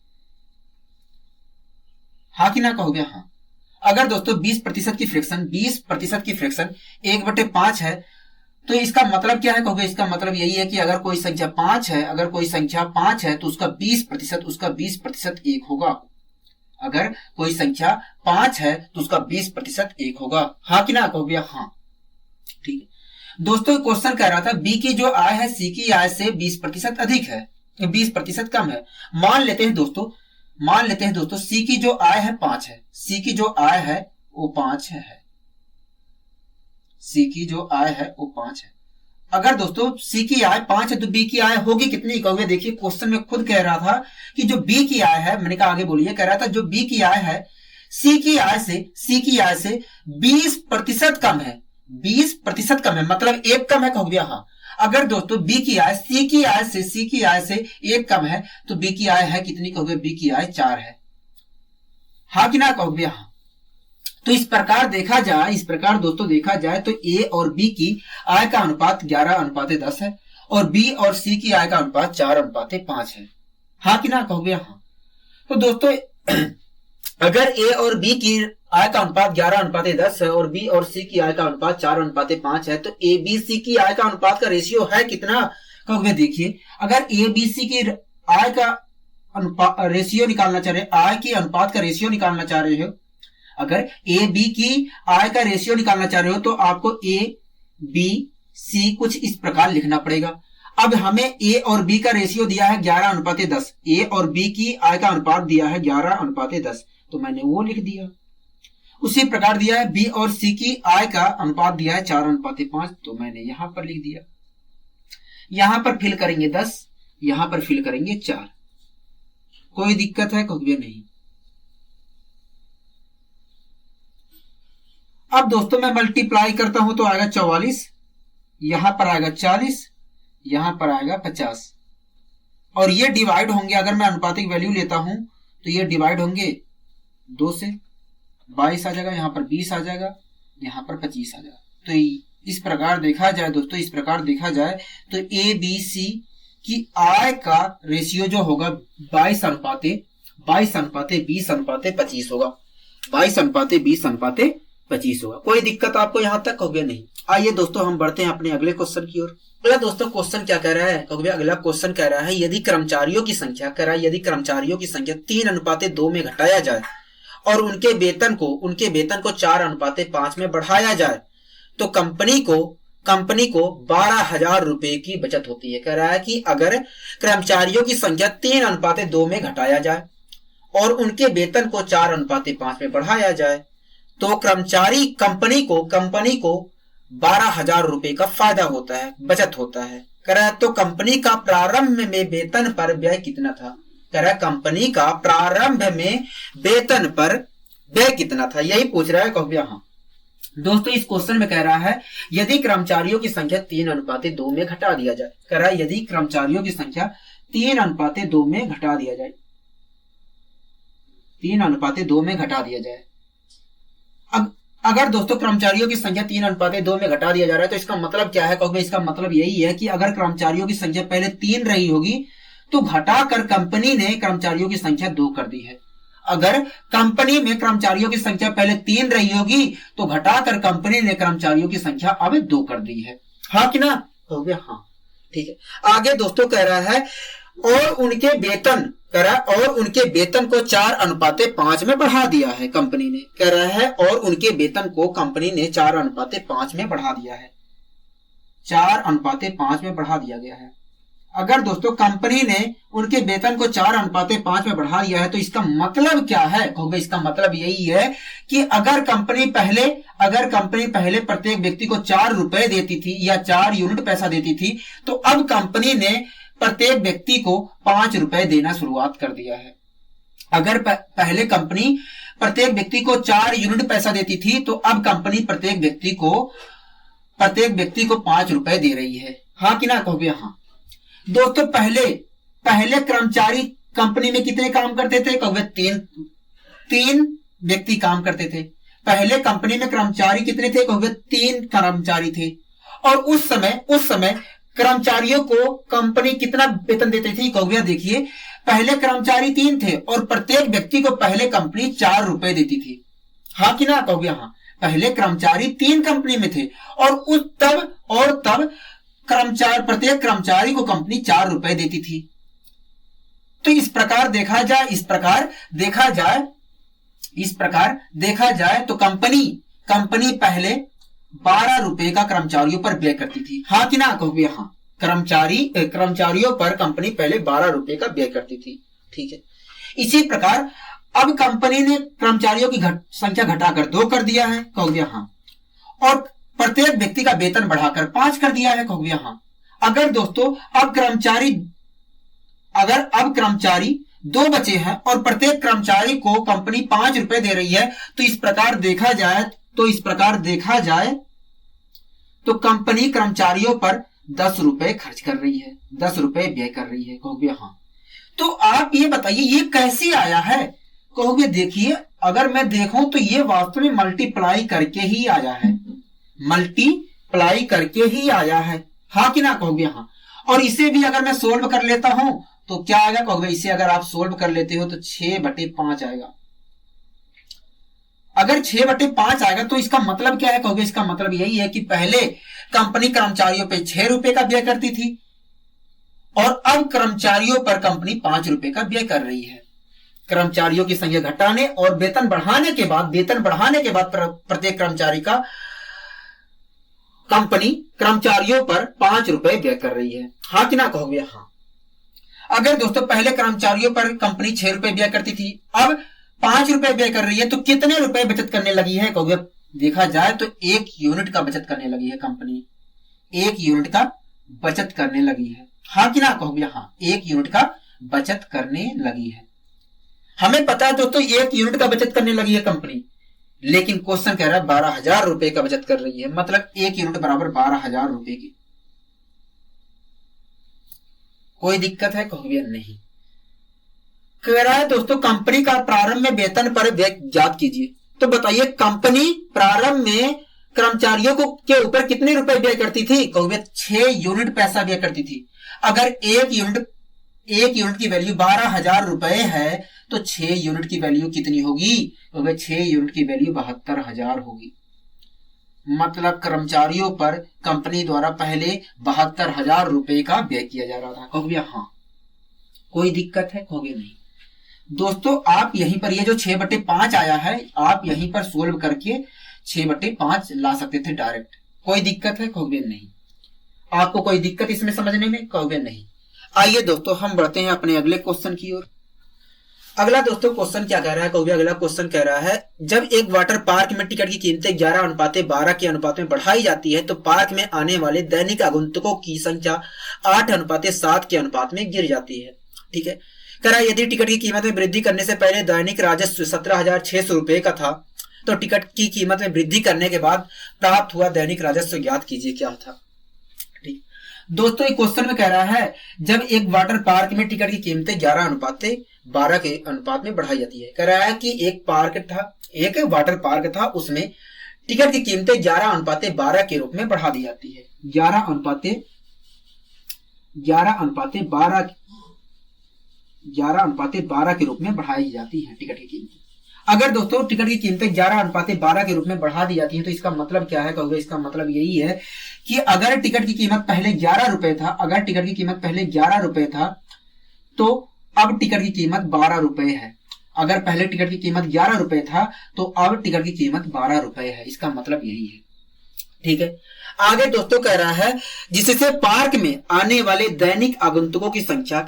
हाँ कि ना? कहोगे हाँ। अगर दोस्तों 20% की फ्रैक्शन 1/5 है तो इसका मतलब क्या है? कहोगे इसका मतलब यही है कि अगर कोई संख्या 5 है तो उसका 20% 1 होगा। अगर कोई संख्या 5 है तो उसका 20% 1 होगा। हाँ कि ना? कहोगे हाँ, ठीक है। दोस्तों क्वेश्चन कह रहा था बी की जो आय है सी की आय से 20% अधिक है, 20% कम है। मान लेते हैं दोस्तों सी की जो आय है 5 है, सी की जो आय है वो 5 है, सी की जो आय है वो 5 है। अगर दोस्तों सी की आय 5 है तो बी की आय होगी कितनी? कहोगे देखिए क्वेश्चन में खुद कह रहा था कि जो बी की आय है, मैंने कहा आगे बोलिए, कह रहा था जो बी की आय है सी की आय से 20% कम है, 20% कम है, मतलब 1 कम है। कहोगे हाँ। अगर दोस्तों बी की आय सी की आय से 1 कम है तो बी की आय है कितनी? कहोगे बी की आय 4 है। हाँ कि ना? कहोगे हाँ। तो इस प्रकार दोस्तों देखा जाए तो ए और बी की आय का अनुपात 11:10 है और बी और सी की आय का अनुपात 4:5 है। हाँ कि ना? कहोगे हाँ। तो दोस्तों अगर ए और बी की आय का अनुपात 11:10 है और बी और सी की आय का अनुपात 4:5 है तो ए बी सी की आय का अनुपात का रेशियो है कितना? कहोगे देखिए अगर ए बी सी की आय का रेशियो निकालना चाह रहे, आय के अनुपात का रेशियो निकालना चाह रहे हो, अगर ए बी की आय का रेशियो निकालना चाह रहे हो तो आपको ए बी सी कुछ इस प्रकार लिखना पड़ेगा। अब हमें ए और बी का रेशियो दिया है 11:10, ए और बी की आय का अनुपात दिया है 11:10, तो मैंने वो लिख दिया। उसी प्रकार दिया है बी और सी की आय का अनुपात दिया है 4:5, तो मैंने यहां पर लिख दिया। यहां पर फिल करेंगे 10, यहां पर फिल करेंगे 4। कोई दिक्कत है? कोई नहीं। अब दोस्तों मैं मल्टीप्लाई करता हूं तो आएगा 44, यहां पर आएगा 40, यहां पर आएगा 50, और ये डिवाइड होंगे। अगर मैं अनुपातिक वैल्यू लेता हूं तो ये डिवाइड होंगे 2 से, 22 आ जाएगा, यहां पर 20 आ जाएगा, यहां पर 25 आ जाएगा। तो इस प्रकार देखा जाए दोस्तों, इस प्रकार देखा जाए तो ए बी सी की आय का रेशियो जो होगा 22:20:25 होगा, 22:20:25 होगा। कोई दिक्कत आपको यहां तक? कहोगे नहीं। आइए दोस्तों हम बढ़ते हैं अपने अगले क्वेश्चन की ओर। अगला दोस्तों क्वेश्चन क्या कह रहा है? कहोगे अगला क्वेश्चन कह रहा है यदि कर्मचारियों की संख्या 3:2 में घटाया जाए और उनके वेतन को 4:5 में बढ़ाया जाए तो कंपनी को 12,000 रुपए की बचत होती है। कह रहा है कि अगर कर्मचारियों की संख्या 3:2 में घटाया जाए और उनके वेतन को 4:5 में बढ़ाया जाए तो कंपनी को 12,000 रुपए का फायदा होता है, बचत होता है। कह रहा है तो कंपनी का प्रारंभ में वेतन पर व्यय कितना था? कह रहा है कंपनी का प्रारंभ में वेतन पर व्यय कितना था, यही पूछ रहा है। कहोगे हाँ। दोस्तों इस क्वेश्चन में कह रहा है यदि कर्मचारियों की संख्या 3:2 में घटा दिया जाए। कह रहा है यदि कर्मचारियों की संख्या 3:2 में घटा दिया जाए, 3:2 में घटा दिया जाए। अब अगर दोस्तों कर्मचारियों की संख्या 3:2 में घटा दिया जा रहा है तो इसका मतलब क्या है? कहोगे इसका मतलब यही है कि अगर कर्मचारियों की संख्या पहले 3 रही होगी तो घटाकर कंपनी ने कर्मचारियों की संख्या 2 कर दी है। अगर कंपनी में कर्मचारियों की संख्या पहले 3 रही होगी तो घटाकर कंपनी ने कर्मचारियों की संख्या अब 2 कर दी है। हाँ कि ना? कहोगे हाँ। ठीक है। आगे दोस्तों कह रहा है और उनके वेतन को 4:5 में बढ़ा दिया है कंपनी ने। कह रहा है और उनके वेतन को कंपनी ने 4:5 में बढ़ा दिया है, 4:5 में बढ़ा दिया गया है। अगर दोस्तों कंपनी ने उनके वेतन को 4:5 में बढ़ा दिया है तो इसका मतलब क्या है? कहोगे इसका मतलब यही है कि अगर कंपनी पहले प्रत्येक व्यक्ति को 4 रुपए देती थी या 4 यूनिट पैसा देती थी, तो अब कंपनी ने प्रत्येक व्यक्ति को 5 रुपए देना शुरुआत कर दिया है। अगर पहले कंपनी प्रत्येक व्यक्ति को 4 यूनिट पैसा देती थी तो अब कंपनी प्रत्येक व्यक्ति को 5 रुपए दे रही है। हाँ कि ना? कहोगे हाँ। दोस्तों पहले कर्मचारी कंपनी में कितने काम करते थे? कहोगे 3 व्यक्ति काम करते थे। पहले कंपनी में कर्मचारी कितने थे? कहोगे 3 कर्मचारी थे। और उस समय कर्मचारियों को कंपनी कितना वेतन देती थी? कहोगे देखिए पहले कर्मचारी 3 थे और प्रत्येक व्यक्ति को पहले कंपनी 4 रुपए देती थी। हाँ कि ना? कहोगे हाँ। पहले कर्मचारी 3 कंपनी में थे और तब प्रत्येक कर्मचारी को कंपनी 4 रुपए देती थी। तो इस प्रकार देखा जाए तो कंपनी पहले 12 रुपए का कर्मचारियों पर व्यय करती थी। हाँ कि ना? कहोगे हाँ। कर्मचारियों पर कंपनी पहले 12 रुपए का व्यय करती थी। ठीक है। इसी प्रकार अब कंपनी ने कर्मचारियों की संख्या घटाकर 2 कर दिया है। कहोगे हाँ। और प्रत्येक व्यक्ति का वेतन बढ़ाकर 5 कर दिया है। कहोगे हाँ। अगर दोस्तों अब कर्मचारी 2 बचे हैं और प्रत्येक कर्मचारी को कंपनी 5 रुपए दे रही है तो इस प्रकार देखा जाए तो कंपनी कर्मचारियों पर 10 रुपए खर्च कर रही है, 10 रुपए व्यय कर रही है। कहोगे हाँ। तो आप ये बताइए ये कैसे आया है? कहोगे देखिए अगर मैं देखूं तो ये वास्तव में मल्टीप्लाई करके ही आया है, हाँ कि ना? कहोगे हाँ। और इसे भी अगर मैं सोल्व कर लेता हूं तो क्या आएगा? कहोगे इसे अगर आप सोल्व कर लेते हो तो 6/5 आएगा। अगर 6/5 आएगा तो इसका मतलब क्या है? कहोगे इसका मतलब यही है कि पहले कंपनी कर्मचारियों पे 6 रुपए का व्यय करती थी और अब कर्मचारियों पर कंपनी 5 रुपए का व्यय कर रही है। कर्मचारियों की संख्या घटाने और वेतन बढ़ाने के बाद प्रत्येक कर्मचारी का कंपनी कर्मचारियों पर 5 रुपए व्यय कर रही है। हाँ कि ना कहोगे? हाँ। अगर दोस्तों पहले कर्मचारियों पर कंपनी 6 रुपए व्यय करती थी, अब 5 रुपए व्यय कर रही है, तो कितने रुपए बचत करने लगी है कहोगे? देखा जाए तो 1 यूनिट का बचत करने लगी है कंपनी, 1 यूनिट का बचत करने लगी है। हाँ कि ना कहोगे? हाँ, 1 यूनिट का बचत करने लगी है। हमें पता है दोस्तों 1 यूनिट का बचत करने लगी है कंपनी, लेकिन क्वेश्चन कह रहा है 12,000 रुपए का बचत कर रही है, मतलब 1 यूनिट बराबर 12,000 रुपए की। कोई दिक्कत है कहोगे? नहीं। कह रहा है दोस्तों कंपनी का प्रारंभ में वेतन पर व्यय ज्ञात कीजिए। तो बताइए कंपनी प्रारंभ में कर्मचारियों को के ऊपर कितने रुपए व्यय करती थी कहोगे? 6 यूनिट पैसा व्यय करती थी। अगर 1 यूनिट की वैल्यू 12,000 रुपए है तो 6 यूनिट की वैल्यू कितनी होगी? कहोगे 6 यूनिट की वैल्यू 72,000 होगी। मतलब कर्मचारियों पर कंपनी द्वारा पहले 72,000 रुपए का व्यय किया जा रहा था। कहोगे हाँ। कोई दिक्कत है कहोगे? नहीं। दोस्तों आप यहीं पर ये जो 6/5 आया है, आप यहीं पर सोल्व करके 6/5 ला सकते थे डायरेक्ट। कोई दिक्कत है कहोगे? नहीं। आपको कोई दिक्कत इसमें समझने में? कहोगे नहीं। आइए दोस्तों हम बढ़ते हैं अपने अगले क्वेश्चन की ओर। अगला दोस्तों क्वेश्चन क्या कह रहा है कहोगे? अगला क्वेश्चन कह रहा है जब एक वाटर पार्क में टिकट की कीमतें 11:12 के अनुपात में बढ़ाई जाती है तो पार्क में आने वाले दैनिक आगंतुकों की संख्या 8:7 के अनुपात में गिर जाती है। ठीक है। कह रहा है यदि टिकट की कीमत में वृद्धि करने से पहले दैनिक राजस्व 17,600 रुपए का था तो टिकट की कीमत में वृद्धि करने के बाद प्राप्त हुआ दैनिक राजस्व ज्ञात कीजिए क्या था। ठीक दोस्तों एक क्वेश्चन में कह रहा है जब एक वाटर पार्क में टिकट की कीमतें 11:12 के अनुपात में बढ़ाई जाती है। कह रहा है कि एक वाटर पार्क था, उसमें टिकट की कीमतें 11:12 के रूप में बढ़ा दी जाती है। 11:12 के रूप में बढ़ाई जाती है टिकट की कीमतें। अगर दोस्तों टिकट की कीमतें 11:12 के रूप में बढ़ा दी जाती हैं तो इसका मतलब क्या है कहोगे? इसका मतलब यही है कि अगर टिकट की कीमत पहले 11 रुपए था, तो अब टिकट की कीमत 12 रुपए है। अगर पहले टिकट की कीमत 11 रुपए था तो अब टिकट की कीमत 12 रुपए है। इसका मतलब यही है। ठीक है। आगे दोस्तों कह रहा है जिससे पार्क में आने वाले दैनिक आगंतुकों की संख्या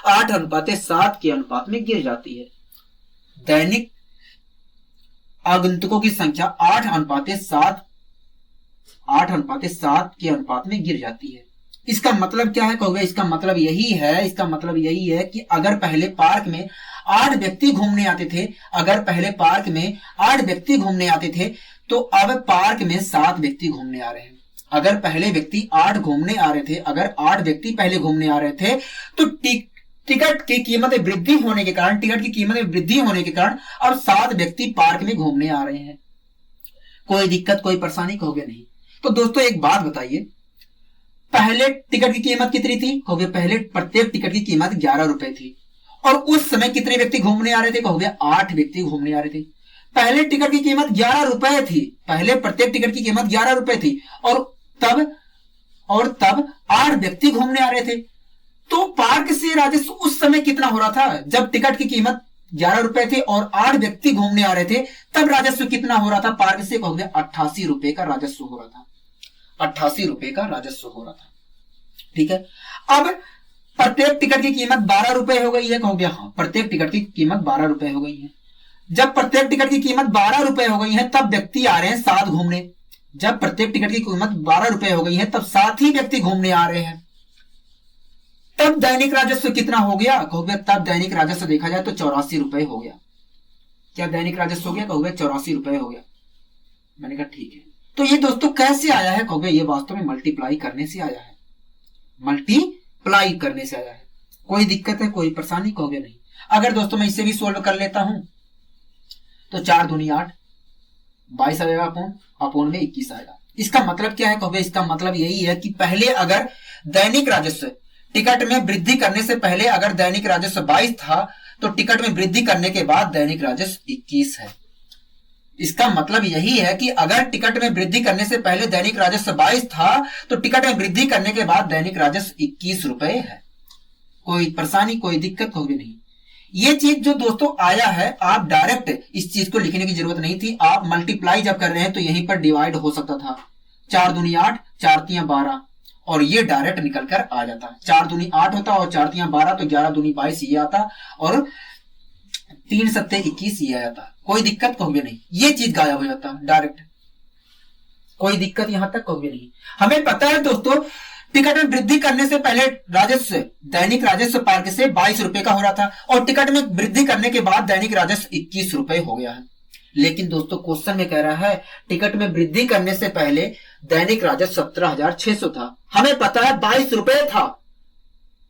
8:7 के अनुपात में गिर जाती है। दैनिक आगंतुकों की संख्या 8:7 के अनुपात में गिर जाती है। इसका मतलब क्या है कहोगे? इसका मतलब यही है कि अगर पहले पार्क में 8 व्यक्ति घूमने आते थे तो अब पार्क में 7 व्यक्ति घूमने आ रहे हैं। अगर पहले व्यक्ति 8 घूमने आ रहे थे, अगर 8 व्यक्ति पहले घूमने आ रहे थे तो टिकट की कीमत में वृद्धि होने के कारण अब 7 व्यक्ति पार्क में घूमने आ रहे हैं। कोई दिक्कत कोई परेशानी कहोगे? नहीं। तो दोस्तों एक बात बताइए, पहले टिकट की कीमत कितनी थी कहोगे? पहले प्रत्येक टिकट की कीमत 11 रुपए थी और उस समय कितने व्यक्ति घूमने आ रहे थे कहोगे? 8 व्यक्ति घूमने आ रहे थे। पहले टिकट की कीमत 11 रुपए थी, पहले प्रत्येक टिकट की कीमत 11 रुपए थी और तब 8 व्यक्ति घूमने आ रहे थे। तो पार्क से राजस्व उस समय कितना हो रहा था? जब टिकट की कीमत 11 रुपए थे और 8 व्यक्ति घूमने आ रहे थे तब राजस्व कितना हो रहा था पार्क से कहोगे? 88 रुपए का राजस्व हो रहा था। 88 रुपए का राजस्व हो रहा था। ठीक है। अब प्रत्येक टिकट की कीमत 12 रुपए हो गई है कहोगे? हाँ, प्रत्येक टिकट की कीमत 12 रुपए हो गई है। जब प्रत्येक टिकट की कीमत 12 रुपए हो गई है तब व्यक्ति आ रहे हैं 7 घूमने। जब प्रत्येक टिकट की कीमत 12 रुपए हो गई है तब 7 ही व्यक्ति घूमने आ रहे हैं। तब दैनिक राजस्व कितना हो गया कहोगे? तब दैनिक राजस्व देखा जाए तो 84 रुपए हो गया। क्या दैनिक राजस्व हो गया कहोगे? 84 रुपए हो गया। मैंने कहा ठीक है। तो ये दोस्तों कैसे आया है कहोगे? ये वास्तव में मल्टीप्लाई करने से आया है। कोई दिक्कत है कोई परेशानी कहोगे? नहीं। अगर दोस्तों मैं इसे भी सोल्व कर लेता हूं तो 4 दूनी 8, 22 आएगा अपोन में 21 आएगा। इसका मतलब क्या है कहोगे? इसका मतलब यही है कि पहले अगर दैनिक राजस्व टिकट में वृद्धि करने से पहले अगर दैनिक राजस्व 22 था तो टिकट में वृद्धि करने के बाद दैनिक राजस्व 21 है। इसका मतलब यही है कि अगर टिकट में वृद्धि करने से पहले दैनिक राजस्व 22 था तो टिकट में वृद्धि करने के बाद दैनिक राजस्व 21 रुपए है। कोई परेशानी, कोई दिक्कत होगी नहीं। ये चीज जो दोस्तों आया है, आप डायरेक्ट इस चीज को लिखने की जरूरत नहीं थी। आप मल्टीप्लाई जब कर रहे हैं तो यहीं पर डिवाइड हो सकता था। 4 दूनी 8, 4 तियां 12, और ये डायरेक्ट निकल कर आ जाता। 4 दूनी 8 होता और 4 तियां 12, तो 11 दूनी 22 ये आता, और 3 सत्ते 21 ये आता। कोई दिक्कत कहोगे नहीं, ये चीज गायब हो जाता डायरेक्ट, कोई दिक्कत यहां तक कहोगे नहीं। हमें पता है दोस्तों, टिकट में वृद्धि करने से पहले राजस्व, दैनिक राजस्व पार्क से 22 रुपए का हो रहा था, और टिकट में वृद्धि करने के बाद दैनिक राजस्व 21 रुपए हो गया है। लेकिन दोस्तों क्वेश्चन में कह रहा है टिकट में वृद्धि करने से पहले दैनिक राजस्व 17,600 था। हमें पता है 22 रुपए था।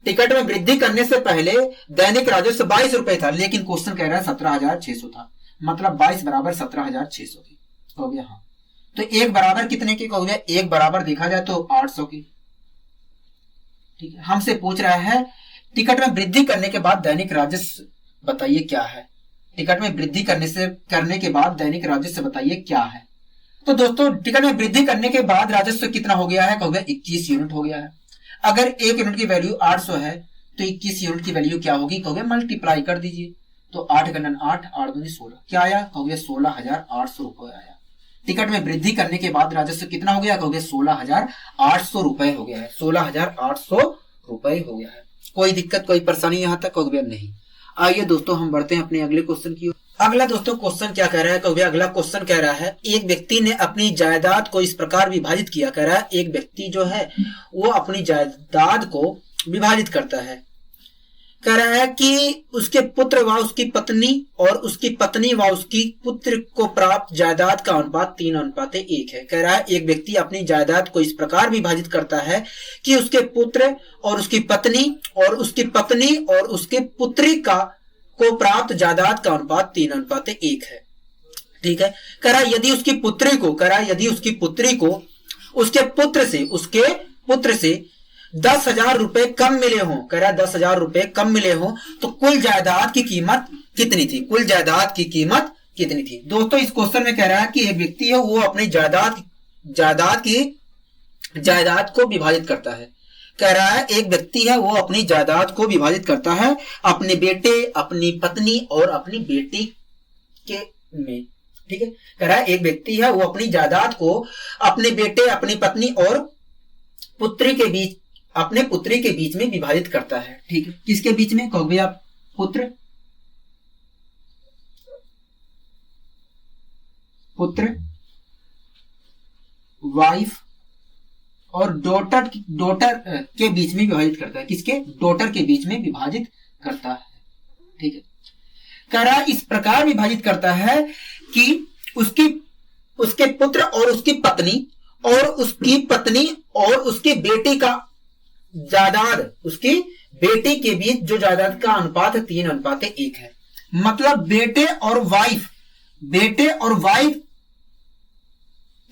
टिकट में वृद्धि करने से पहले दैनिक राजस्व 22 रुपए था, लेकिन क्वेश्चन कह रहा है 17,600 था। मतलब 22 बराबर 17,600 की हो गया। हाँ, तो एक बराबर कितने की हो गया? एक बराबर देखा जाए तो 800 की। ठीक है, हमसे पूछ रहा है टिकट में वृद्धि करने के बाद दैनिक राजस्व बताइए क्या है। टिकट में वृद्धि करने के बाद दैनिक राजस्व बताइए क्या है। तो दोस्तों टिकट में वृद्धि करने के बाद राजस्व कितना हो गया है? कहोगे 21 यूनिट हो गया है। अगर 1 यूनिट की वैल्यू 800 है तो 21 यूनिट की वैल्यू क्या होगी? कहोगे मल्टीप्लाई कर दीजिए। तो 8 गणन 8, 8 दूनी 16, क्या आया? कहोगे 16,800 रुपए आया। टिकट में वृद्धि करने के बाद राजस्व कितना हो गया? कहोगे 16,800 रुपए हो गया है। 16,800 रुपए हो गया है। कोई दिक्कत, कोई परेशानी यहां तक? कहोगे नहीं। आइए दोस्तों हम बढ़ते हैं अपने अगले क्वेश्चन की ओर। अगला दोस्तों क्वेश्चन क्या कह रहा है? कहोगे अगला क्वेश्चन कह रहा है एक व्यक्ति ने अपनी जायदाद को इस प्रकार विभाजित किया। कह रहा है एक व्यक्ति जो है वो अपनी जायदाद को विभाजित करता है। कह रहा है कि उसके पुत्र व उसकी पत्नी और उसकी पत्नी व उसकी पुत्र को प्राप्त जायदाद का अनुपात 3:1 है। कह रहा है एक व्यक्ति अपनी जायदाद को इस प्रकार विभाजित करता है कि उसके पुत्र और उसकी पत्नी और उसकी पत्नी और उसके पुत्री को प्राप्त जायदाद का अनुपात 3:1 है। ठीक है, कह रहा यदि उसकी पुत्री को उसके पुत्र से 10,000 रुपए कम मिले हों, कह रहा 10,000 रुपए कम मिले हों, तो कुल जायदाद की कीमत कितनी थी? कुल जायदाद की कीमत कितनी थी? दोस्तों इस क्वेश्चन में कह रहा है कि एक व्यक्ति है वो अपनी जायदाद को विभाजित करता है। कह रहा है एक व्यक्ति है वो अपनी जायदाद को विभाजित करता है अपने बेटे, अपनी पत्नी और अपनी बेटी के में। ठीक है, कह रहा है एक व्यक्ति है वो अपनी जायदाद को अपने बेटे, अपनी पत्नी और अपने पुत्री के बीच में विभाजित करता है। ठीक है, किसके बीच में? कहोगे आप पुत्र, वाइफ और डॉटर के बीच में विभाजित करता है। किसके? डॉटर के बीच में विभाजित करता है। ठीक है, कह रहा इस प्रकार विभाजित करता है कि उसके पुत्र और उसकी पत्नी और उसकी बेटी का जायदाद, उसकी बेटी के बीच जो जायदाद का अनुपात है 3:1 है। मतलब बेटे और वाइफ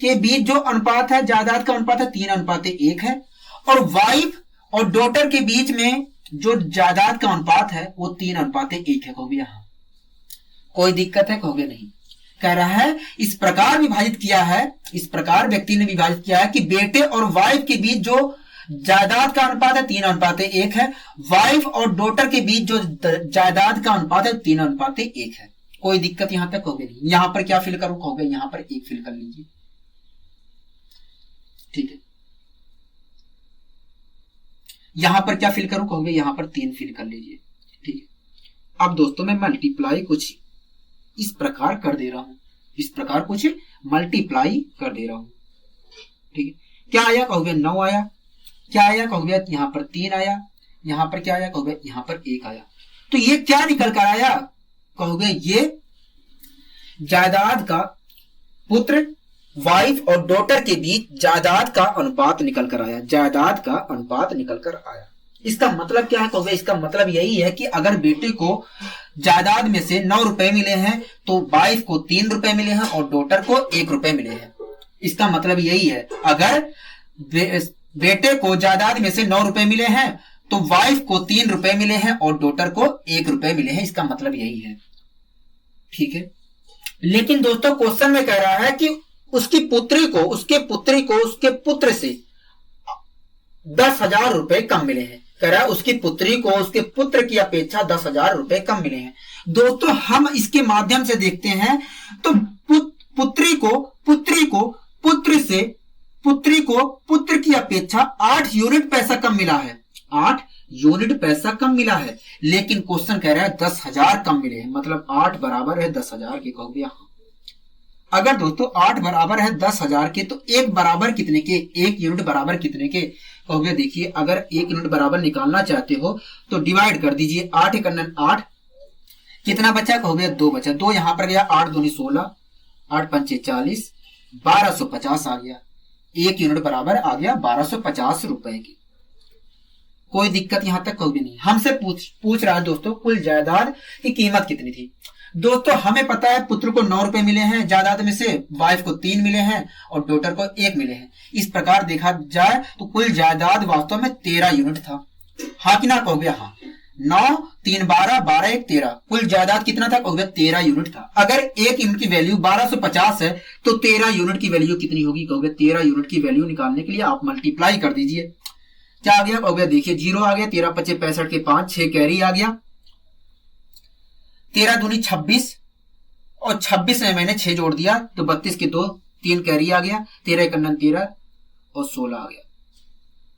के बीच जो अनुपात है, जायदाद का अनुपात है 3:1 है, और वाइफ और डॉटर के बीच में जो जायदाद का अनुपात है वो 3:1 है। कहोगे यहां कोई दिक्कत है? कहोगे नहीं। कह रहा है इस प्रकार विभाजित किया है, इस प्रकार व्यक्ति ने विभाजित किया है कि बेटे और वाइफ के बीच जो जायदाद का अनुपात है 3:1 है, वाइफ और डॉटर के बीच जो जायदाद का अनुपात है 3:1 है। कोई दिक्कत यहां तक? कहोगे नहीं। यहां पर क्या फिल करूं? कहोगे यहां पर 1 फिल कर लीजिए। ठीक है, यहां पर क्या फिल करूं? कहोगे यहां पर 3 फिल कर लीजिए। ठीक है, अब दोस्तों मैं मल्टीप्लाई कुछ इस प्रकार कर दे रहा हूं, ठीक है, क्या आया? कहोगे 9 आया। क्या आया? कहोगे यहां पर 3 आया। यहां पर क्या आया? कहोगे यहां पर 1 आया। तो ये क्या निकल कर आया? कहोगे ये जायदाद का पुत्र, वाइफ और डॉटर के बीच जायदाद का अनुपात निकल कर आया। जायदाद का अनुपात निकल कर आया। इसका मतलब क्या है? कहोगे इसका मतलब यही है कि अगर बेटे को जायदाद में से 9 रुपए मिले हैं तो वाइफ को 3 रुपए मिले हैं और डॉटर को 1 रुपए मिले हैं। इसका मतलब यही है, अगर बेटे को जायदाद में से 9 रुपए मिले हैं तो वाइफ को 3 रुपए मिले हैं और डॉटर को 1 रुपए मिले हैं। इसका मतलब यही है। ठीक है, लेकिन दोस्तों क्वेश्चन में कह रहा है कि उसके पुत्र से 10,000 रुपए कम मिले हैं। कह रहा है उसकी पुत्री को उसके पुत्र की अपेक्षा 10,000 रुपए कम मिले हैं। दोस्तों हम इसके माध्यम से देखते हैं तो पुत्री को पुत्र की अपेक्षा 8 यूनिट पैसा कम मिला है, 8 यूनिट पैसा कम मिला है, लेकिन क्वेश्चन कह रहा है 10,000 कम मिले हैं, मतलब 8 बराबर है 10,000 के। कहोगे हाँ, अगर दोस्तों 8 बराबर है 10,000 के तो 1 बराबर कितने के, 1 यूनिट बराबर कितने के? कहोगे देखिए अगर 1 यूनिट बराबर निकालना चाहते हो तो डिवाइड कर दीजिए, 8 एक 8, कितना बचा? कहोगे 2 बचा, 2 यहां पर गया, 8 दूनी 16, 8 पंचे 40, 1250 आ गया, 1 यूनिट बराबर आ गया 1250 रुपए की। कोई दिक्कत यहां तक कहोगे नहीं। हमसे पूछ रहा है दोस्तों कुल जायदाद की कीमत कितनी थी। दोस्तों हमें पता है पुत्र को 9 रुपए मिले हैं जायदाद में से, वाइफ को 3 मिले हैं और डॉटर को 1 मिले हैं। इस प्रकार देखा जाए तो कुल जायदाद वास्तव में 13 यूनिट था। हाँ कि ना? कहोगे हाँ। 9 3 12, 12 1 13, कुल जायदाद कितना था? कहोगे 13 यूनिट था। अगर 1 यूनिट की वैल्यू 1250 है तो 13 यूनिट की वैल्यू कितनी होगी? कहोगे 13 यूनिट की वैल्यू निकालने के लिए आप मल्टीप्लाई कर दीजिए। क्या आ गया? कहोगे देखिए 0 आ गया, 13 पचे 65 के 5, 6 कैरी आ गया, 13 दूनी 26 और 26 में मैंने 6 जोड़ दिया तो 32 के 2, 3 कैरी आ गया, 13 एक 13 और 16 आ गया।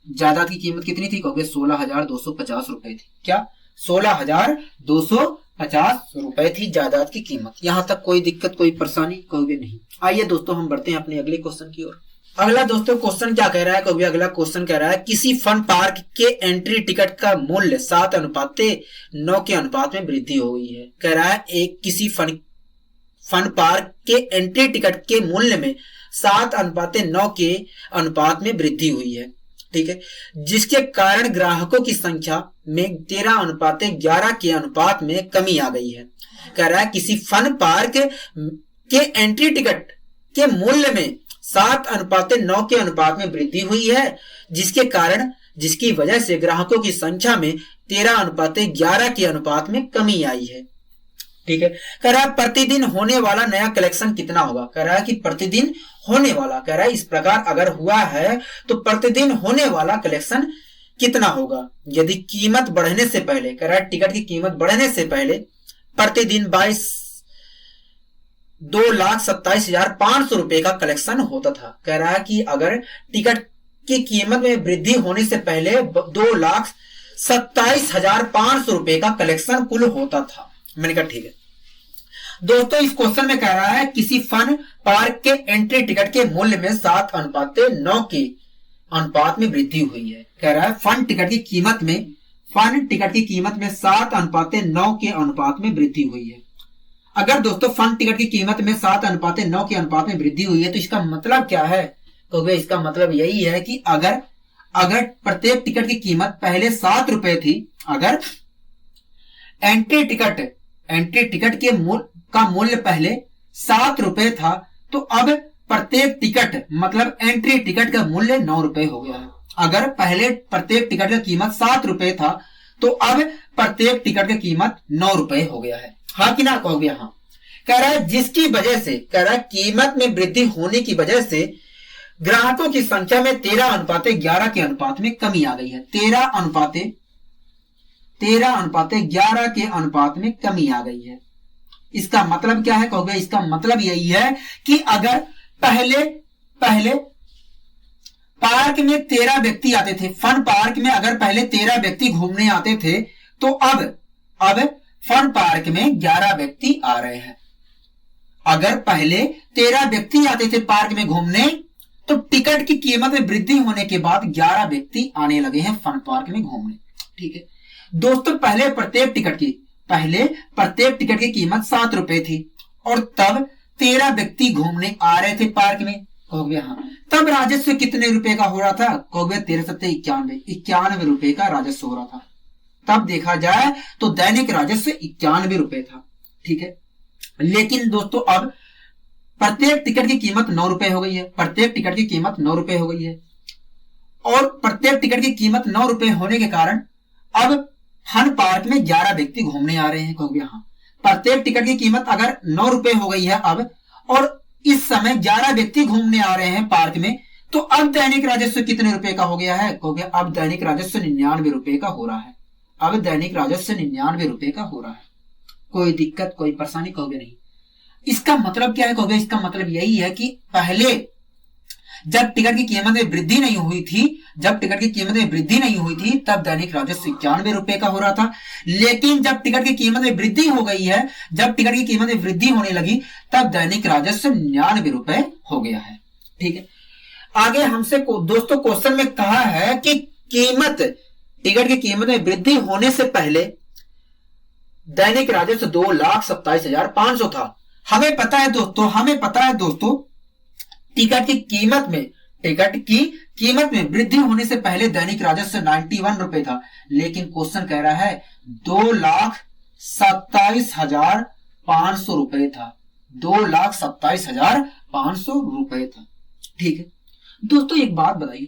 जायदाद की कीमत कितनी थी? कहोगे 16,250 रुपए थी। क्या? 16,250 रुपए थी जायदाद की कीमत। यहां तक कोई दिक्कत कोई परेशानी? कहोगे नहीं। आइए दोस्तों हम बढ़ते हैं अपने अगले क्वेश्चन की ओर। अगला दोस्तों क्वेश्चन क्या कह रहा है? कहोगे अगला क्वेश्चन कह रहा है किसी फन पार्क के एंट्री टिकट का मूल्य 7:9 के अनुपात में वृद्धि हो गई है। कह रहा है एक किसी फन पार्क के एंट्री टिकट के मूल्य में 7:9 के अनुपात में वृद्धि हुई है, ठीक है, जिसके कारण ग्राहकों की संख्या में 13:11 के अनुपात में कमी आ गई है। कह रहा है किसी फन पार्क के एंट्री टिकट के मूल्य में 7:9 के अनुपात में वृद्धि हुई है, जिसकी वजह से ग्राहकों की संख्या में 13:11 के अनुपात में कमी आई है, ठीक है। कह रहा है प्रतिदिन होने वाला नया कलेक्शन कितना होगा? कह रहा है कि प्रतिदिन होने वाला, कह रहा है इस प्रकार अगर हुआ है तो प्रतिदिन होने वाला कलेक्शन कितना होगा यदि कीमत बढ़ने से पहले, कह रहा है टिकट की कीमत बढ़ने से पहले प्रतिदिन 2,27,500 रुपए का कलेक्शन होता था। कह रहा है कि अगर टिकट की कीमत में वृद्धि होने से पहले 2,27,500 रुपए का कलेक्शन कुल होता था। मैंने कहा ठीक है दोस्तों, इस क्वेश्चन में कह रहा है किसी फन पार्क के एंट्री टिकट के मूल्य में 7:9 के अनुपात में वृद्धि हुई है। कह रहा है फन टिकट की कीमत में 7:9 के अनुपात में वृद्धि हुई है। अगर दोस्तों फन टिकट की कीमत में 7:9 के अनुपात में वृद्धि हुई है तो इसका मतलब क्या है? तो इसका मतलब यही है कि अगर प्रत्येक टिकट की कीमत पहले 7 रुपए थी, अगर एंट्री टिकट के का मूल्य पहले 7 रुपए था तो अब प्रत्येक टिकट मतलब एंट्री टिकट का मूल्य 9 रुपए हो गया है। अगर पहले प्रत्येक टिकट का कीमत 7 रुपए था तो अब प्रत्येक टिकट की कीमत 9 रुपए हो गया है। हाँ कि ना? कहोगे हाँ। कह रहा है जिसकी वजह से, कह रहा है कीमत में वृद्धि होने की वजह से ग्राहकों की संख्या में 13:11 के अनुपात में कमी आ गई है। 13:11 के अनुपात में कमी आ गई है। इसका मतलब क्या है? कहोगे इसका मतलब यही है कि अगर पहले पार्क में 13 व्यक्ति आते थे, फन पार्क में अगर पहले 13 व्यक्ति घूमने आते थे तो अब फन पार्क में 11 व्यक्ति आ रहे हैं। अगर पहले 13 व्यक्ति आते थे पार्क में घूमने तो कीमत की कीमत में वृद्धि होने के बाद 11 व्यक्ति आने लगे हैं फन पार्क में घूमने, ठीक है दोस्तों। पहले प्रत्येक टिकट की कीमत 7 रुपए थी और तब 13 व्यक्ति घूमने आ रहे थे पार्क में। कहोगे हाँ। तब राजस्व कितने रुपए का हो रहा था? कहोगे 13 रुपए का राजस्व हो रहा था। तब देखा जाए तो दैनिक राजस्व 91 रुपए था, ठीक है। लेकिन दोस्तों अब प्रत्येक टिकट की कीमत 9 रुपए हो गई है। प्रत्येक टिकट की कीमत 9 रुपए हो गई है और प्रत्येक टिकट की कीमत 9 रुपए होने के कारण अब फन पार्क में 11 व्यक्ति घूमने आ रहे हैं। कहोगे हाँ। प्रत्येक टिकट की कीमत अगर 9 रुपए हो गई है अब, और इस समय 11 व्यक्ति घूमने आ रहे हैं पार्क में, तो अब दैनिक राजस्व कितने रुपए का हो गया है? कहोगे अब दैनिक राजस्व 99 रुपए का हो रहा है। अब दैनिक राजस्व 99 रुपए का हो रहा है। कोई दिक्कत, कोई परेशानी? कहोगे नहीं। इसका मतलब क्या है? कहोगे इसका मतलब यही है कि पहले जब टिकट की कीमत में वृद्धि नहीं हुई थी, जब टिकट की कीमत में वृद्धि नहीं हुई थी तब दैनिक राजस्व 91 रुपए का हो रहा था। लेकिन जब टिकट की कीमत में वृद्धि हो गई है, जब टिकट की कीमत में वृद्धि होने लगी तब दैनिक राजस्व 99 रुपए हो गया है। ठीक है। आगे हमसे दोस्तों क्वेश्चन में कहा है कि कीमत, टिकट की कीमत में वृद्धि होने से पहले दैनिक राजस्व 2,27,500 था। हमें पता है दोस्तों टिकट की कीमत में वृद्धि होने से पहले दैनिक राजस्व 91 रुपए था। लेकिन क्वेश्चन कह रहा है 2,27,500 रुपए था। 2,27,500 रुपए था। ठीक है दोस्तों, एक बात बताइए,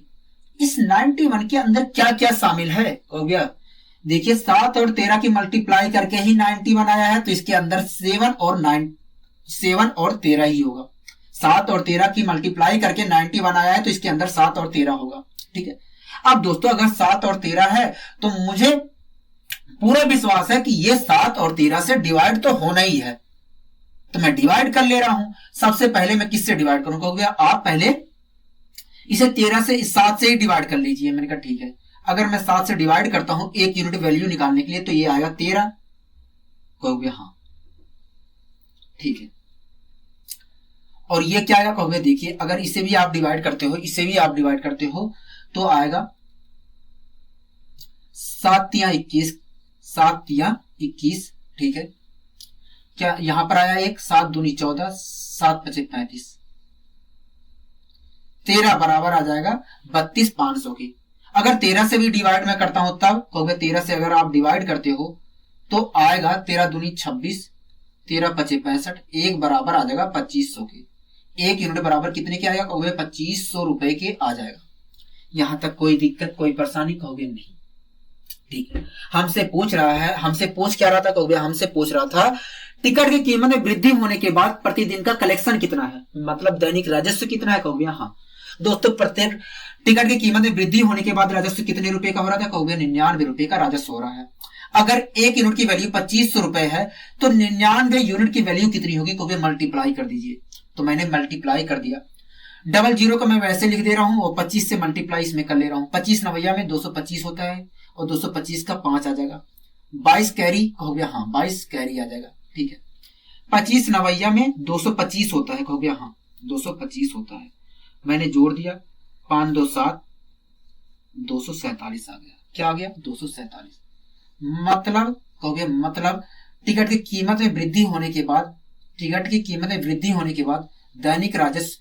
इस 91 के अंदर क्या क्या शामिल है? हो गया, देखिए 7 और 13 की मल्टीप्लाई करके ही 91 आया है, तो इसके अंदर 7 और 13 ही होगा। 7 और 13 की मल्टीप्लाई करके 91 आया है, तो इसके अंदर 7 और 13 होगा। ठीक है। अब दोस्तों अगर 7 और 13 है तो मुझे पूरा विश्वास है कि ये 7 और 13 से डिवाइड तो होना ही है, तो मैं डिवाइड कर ले रहा हूं। सबसे पहले मैं किससे डिवाइड करूंगा? हो गया, आप पहले इसे 13 से 7 से ही डिवाइड कर लीजिए। मैंने कहा ठीक है। अगर मैं 7 से डिवाइड करता हूं एक यूनिट वैल्यू निकालने के लिए, तो ये आएगा 13। कहोगे हाँ ठीक है। और ये क्या आएगा? कहोगे देखिए, अगर इसे भी आप डिवाइड करते हो, इसे भी आप डिवाइड करते हो, तो आएगा 7 तिया 21, 7 तिया 21। ठीक है। क्या यहां पर आया एक 7 दूनी 14, 7 पचे 35, 13 बराबर आ जाएगा 32,500 की। अगर 13 से भी डिवाइड मैं करता हूं तब कहोगे 13 से अगर आप डिवाइड करते हो तो आएगा 13 दूनी 26, 13 पचे 65, एक बराबर आ जाएगा 2500 के। एक यूनिट बराबर कितने के आएगा? कहोगे 2500 रुपए के आ जाएगा। यहां तक कोई दिक्कत, कोई परेशानी? कहोगे नहीं। ठीक है। हमसे पूछ क्या रहा था? कहोगे हमसे पूछ रहा था टिकट की कीमत में वृद्धि होने के बाद प्रतिदिन का कलेक्शन कितना है, मतलब दैनिक राजस्व कितना है? कहोगे हाँ दोस्तों, प्रत्येक टिकट की कीमत में वृद्धि होने के बाद राजस्व कितने रुपए का हो रहा था? कहोगे 99 रुपए का राजस्व हो रहा है। अगर एक यूनिट की वैल्यू 2500 रुपए है तो 99 यूनिट की वैल्यू कितनी होगी? कहोगे मल्टीप्लाई कर दीजिए। तो मैंने मल्टीप्लाई कर दिया। 00 को मैं वैसे लिख दे रहा हूं और 25 से मल्टीप्लाई इसमें कर ले रहा हूं। 25 नवैया में 225 होता है और 225 का 5 आ जाएगा। 22 कैरी? कहोगे हाँ 22 कैरी आ जाएगा। ठीक है। 25 नवैया में 225 होता है। कहोगे हाँ 225 होता है। मैंने जोड़ दिया, 5 2 7, 247 आ गया। क्या आ गया? 247। मतलब कहोगे मतलब टिकट की कीमत में वृद्धि होने के बाद दैनिक राजस्व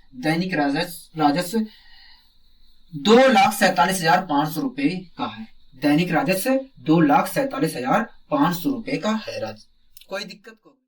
2,47,500 रुपए का है। दैनिक राजस्व 2,47,500 रुपए का है। कोई दिक्कत को